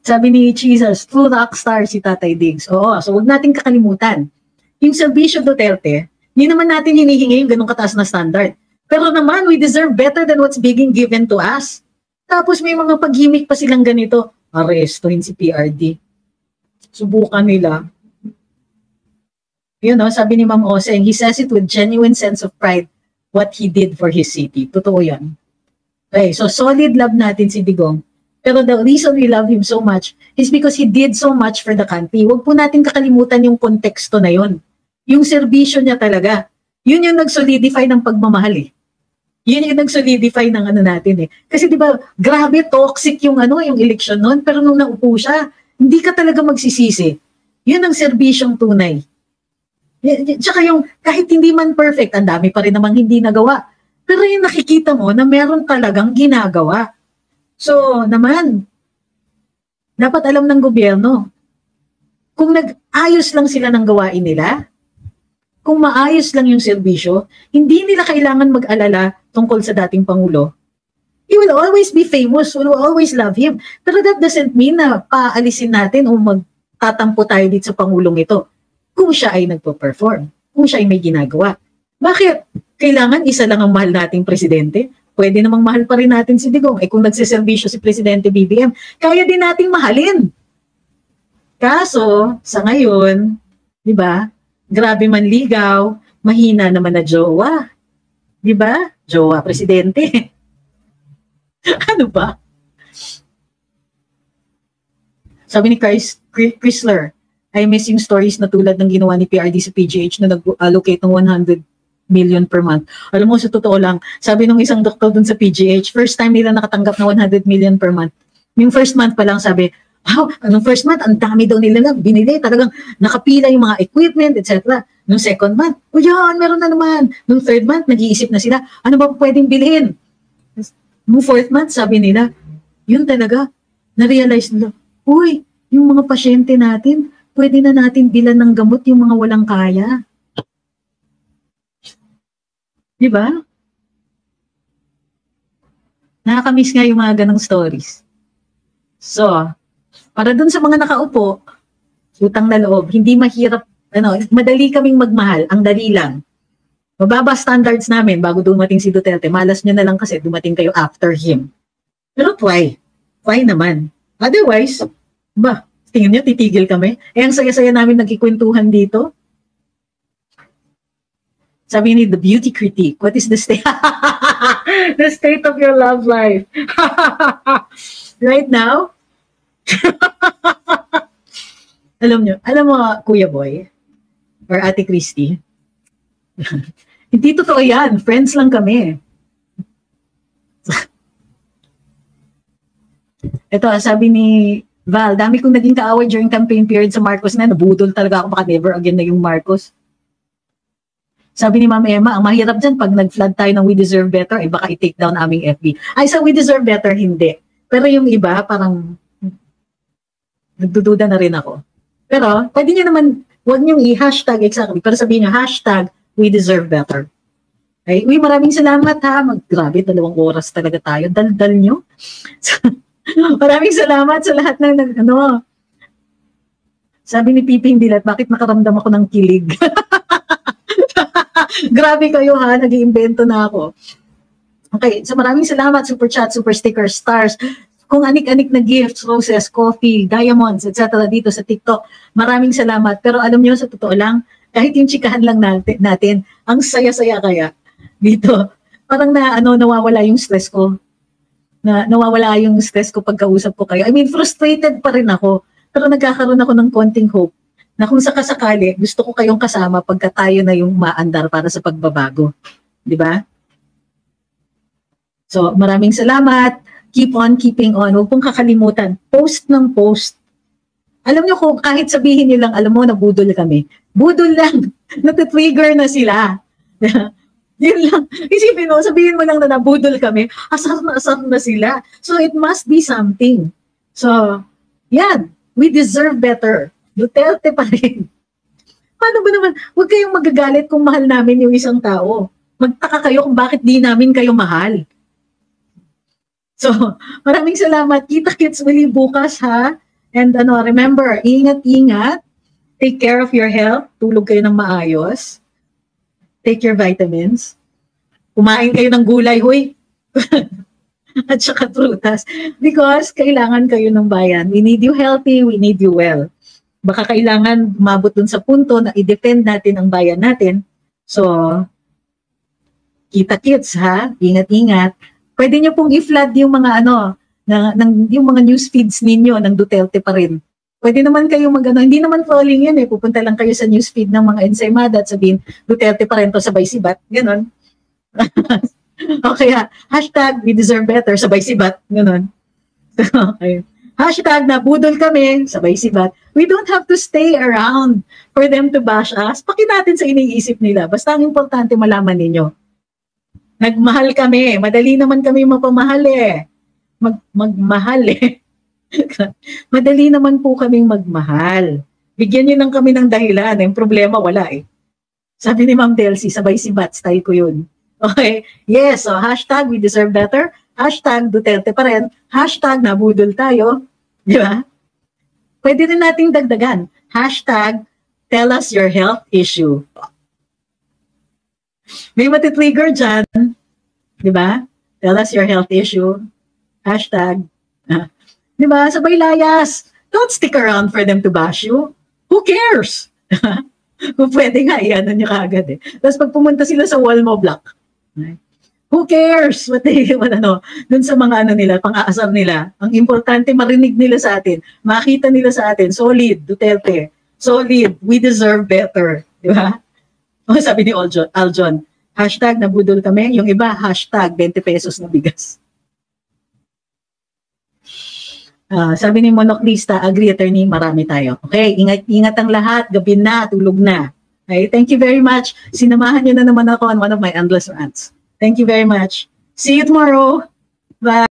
Sabi ni Jesus, true rockstar si Tatay Diggs. Oo, so huwag natin kakalimutan. Yung serbisyo Duterte, hindi naman natin hinihingi yung ganun kataas na standard. Pero naman, we deserve better than what's being given to us. Tapos may mga paghimik pa silang ganito, arestuhin si PRD. Subukan nila. Sabi ni Ma'am Oseng, he says it with genuine sense of pride what he did for his city. Totoo yan. Okay, so solid love natin si Digong. Pero the reason we love him so much is because he did so much for the country. Huwag po natin kakalimutan yung konteksto na yun. Yung serbisyo niya talaga. Yun yung nag-solidify ng pagmamahal Yun yung nag-solidify ng natin Kasi di ba, grabe toxic yung yung election noon, pero nung naupo siya, hindi ka talaga magsisisi. Yun ang serbisyong tunay. Tsaka yung, kahit hindi man perfect, ang dami pa rin namang hindi nagawa. Pero yung nakikita mo na meron talagang ginagawa. So, naman, Dapat alam ng gobyerno, kung nag-ayos lang sila ng gawain nila, kung maayos lang yung serbisyo, hindi nila kailangan mag-alala tungkol sa dating Pangulo. He will always be famous, we will always love him. Pero that doesn't mean na paalisin natin o magtatampo tayo dito sa Pangulong ito kung siya ay nagpo-perform, kung siya ay may ginagawa. Bakit? Kailangan isa lang ang mahal nating presidente? Pwede namang mahal pa rin natin si Digong. Kung nagsiservisyo si Presidente BBM, kaya din nating mahalin. Kaso, sa ngayon, di ba, grabe man ligaw, mahina naman na jowa. Di ba? Jowa presidente. Ano ba? Sabi ni Chrysler, I miss yung stories na tulad ng ginawa ni PRD sa PGH na nag-allocate ng 100 million per month. Alam mo, sa totoo lang, sabi nung isang doktor dun sa PGH, first time nila nakatanggap na 100 million per month. Yung first month pa lang sabi, wow, anong first month, ang dami daw nila lang binili. Talagang nakapila yung mga equipment, etc. Nung second month, o yan, meron na naman. Nung third month, nag-iisip na sila, ano ba pwedeng bilhin? Nung fourth month, sabi nila, yun talaga, na-realize nila, uy, yung mga pasyente natin, pwede na natin bilan ng gamot yung mga walang kaya. Di ba? Nakakamiss nga yung mga ganong stories. So, para dun sa mga nakaupo, utang na loob, hindi mahirap, madali kaming magmahal, ang dali lang. Mababa standards namin bago dumating si Duterte, malas nyo na lang kasi dumating kayo after him. Pero try naman. Otherwise, tingin nyo, titigil kami? Ang saya-saya namin nagkikwentuhan dito. Sabi ni The Beauty Critique, what is the state? The state of your love life. Right now, alam mo, Kuya Boy, or Ate Christy, hindi totoo yan. Friends lang kami. Ito, sabi ni Val, dami kong naging kaaway during campaign period sa Marcos na, nabudol talaga ako, baka never again na yung Marcos. Sabi ni Ma'am Emma, ang mahirap dyan, pag nag-flood tayo ng We Deserve Better, baka i-take down aming FB. Ay, sa We Deserve Better, hindi. Pero yung iba, parang nagdududa na rin ako. Pero, pwede nyo naman, huwag nyo i-hashtag exactly, pero sabihin nyo, hashtag We Deserve Better. Ay, maraming salamat ha. Grabe, 2 oras talaga tayo. Dal-dal nyo. Maraming salamat sa lahat ng Sabi ni Piping Dilat, bakit nakaramdam ako ng kilig? Grabe kayo ha, nag-iimbento na ako. Okay, so maraming salamat, super chat, super sticker, stars, kung anik-anik na gifts, roses, coffee, diamonds, etc. dito sa TikTok. Maraming salamat. Pero alam niyo, sa totoo lang, kahit yung chikahan lang natin, ang saya-saya kaya dito. Parang nawawala yung stress ko. Nawawala yung stress ko pagkausap ko kayo. I mean, frustrated pa rin ako. Pero nagkakaroon ako ng konting hope na kung sakasakali, gusto ko kayong kasama pagka tayo na yung maandar para sa pagbabago. Di ba? So, maraming salamat. Keep on keeping on. Huwag pong kakalimutan. Post ng post. Alam nyo kung kahit sabihin nyo lang, alam mo, nabudol kami. Budol lang. Natitrigger na sila. Yun lang. Isipin mo, sabihin mo lang na nabudol kami, asar na sila. So, it must be something. So, yan. We deserve better. Duterte pa rin. Paano ba naman? Huwag kayong magagalit kung mahal namin yung isang tao. Magtaka kayo kung bakit di namin kayo mahal. So, maraming salamat. Kita-kits muli bukas ha. And remember, ingat-ingat. Take care of your health. Tulog kayo ng maayos. Take your vitamins. Kumain kayo ng gulay, huy. At saka prutas. Because kailangan kayo ng bayan. We need you healthy, we need you well. Baka kailangan mabot dun sa punto na i-defend natin ang bayan natin. So, kita-kits ha. Ingat-ingat. Pwede nyo pong i-flood yung mga yung mga news feeds ninyo ng Duterte pa rin. Pwede naman kayo hindi naman trolling yun pupunta lang kayo sa news feed ng mga ensaymada at sabihin, Duterte pa rin to, sabay sibat, ganon. Okay ha, hashtag we deserve better, sabay sibat, ganon. Okay. Hashtag nabudol kami, sabay sibat. We don't have to stay around for them to bash us. Paki natin sa iniisip nila, basta ang importante malaman ninyo. Nagmahal kami, madali naman kami mapamahal magmahal Madali naman po kaming magmahal. Bigyan niyo lang kami ng dahilan. Yung problema, wala eh. Sabi ni Ma'am Delcy, sabay si Bat, style ko yun. Okay? Yes, so hashtag we deserve better. Hashtag Duterte pa rin. Hashtag nabudol tayo. Di ba? Pwede rin nating dagdagan. Hashtag tell us your health issue. May matitrigger dyan. Di ba? Tell us your health issue. Hashtag. Di ba? Sabay layas. Don't stick around for them to bash you. Who cares? Kung pwede nga, i-ano nyo kaagad eh. Tapos pag pumunta sila sa wall mo, block. Who cares? Dun sa mga ano nila, pang-aasar nila. Ang importante, marinig nila sa atin. Makita nila sa atin. Solid, Duterte. Solid. We deserve better. Di ba? O, sabi ni Aljon, hashtag nabudol kami. Yung iba, hashtag 20 pesos na bigas. Sabi ni Monocrista, agree attorney, marami tayo. Okay, ingat ang lahat, gabi na, tulog na. Okay, thank you very much. Sinamahan niyo na naman ako on one of my endless rants. Thank you very much. See you tomorrow. Bye.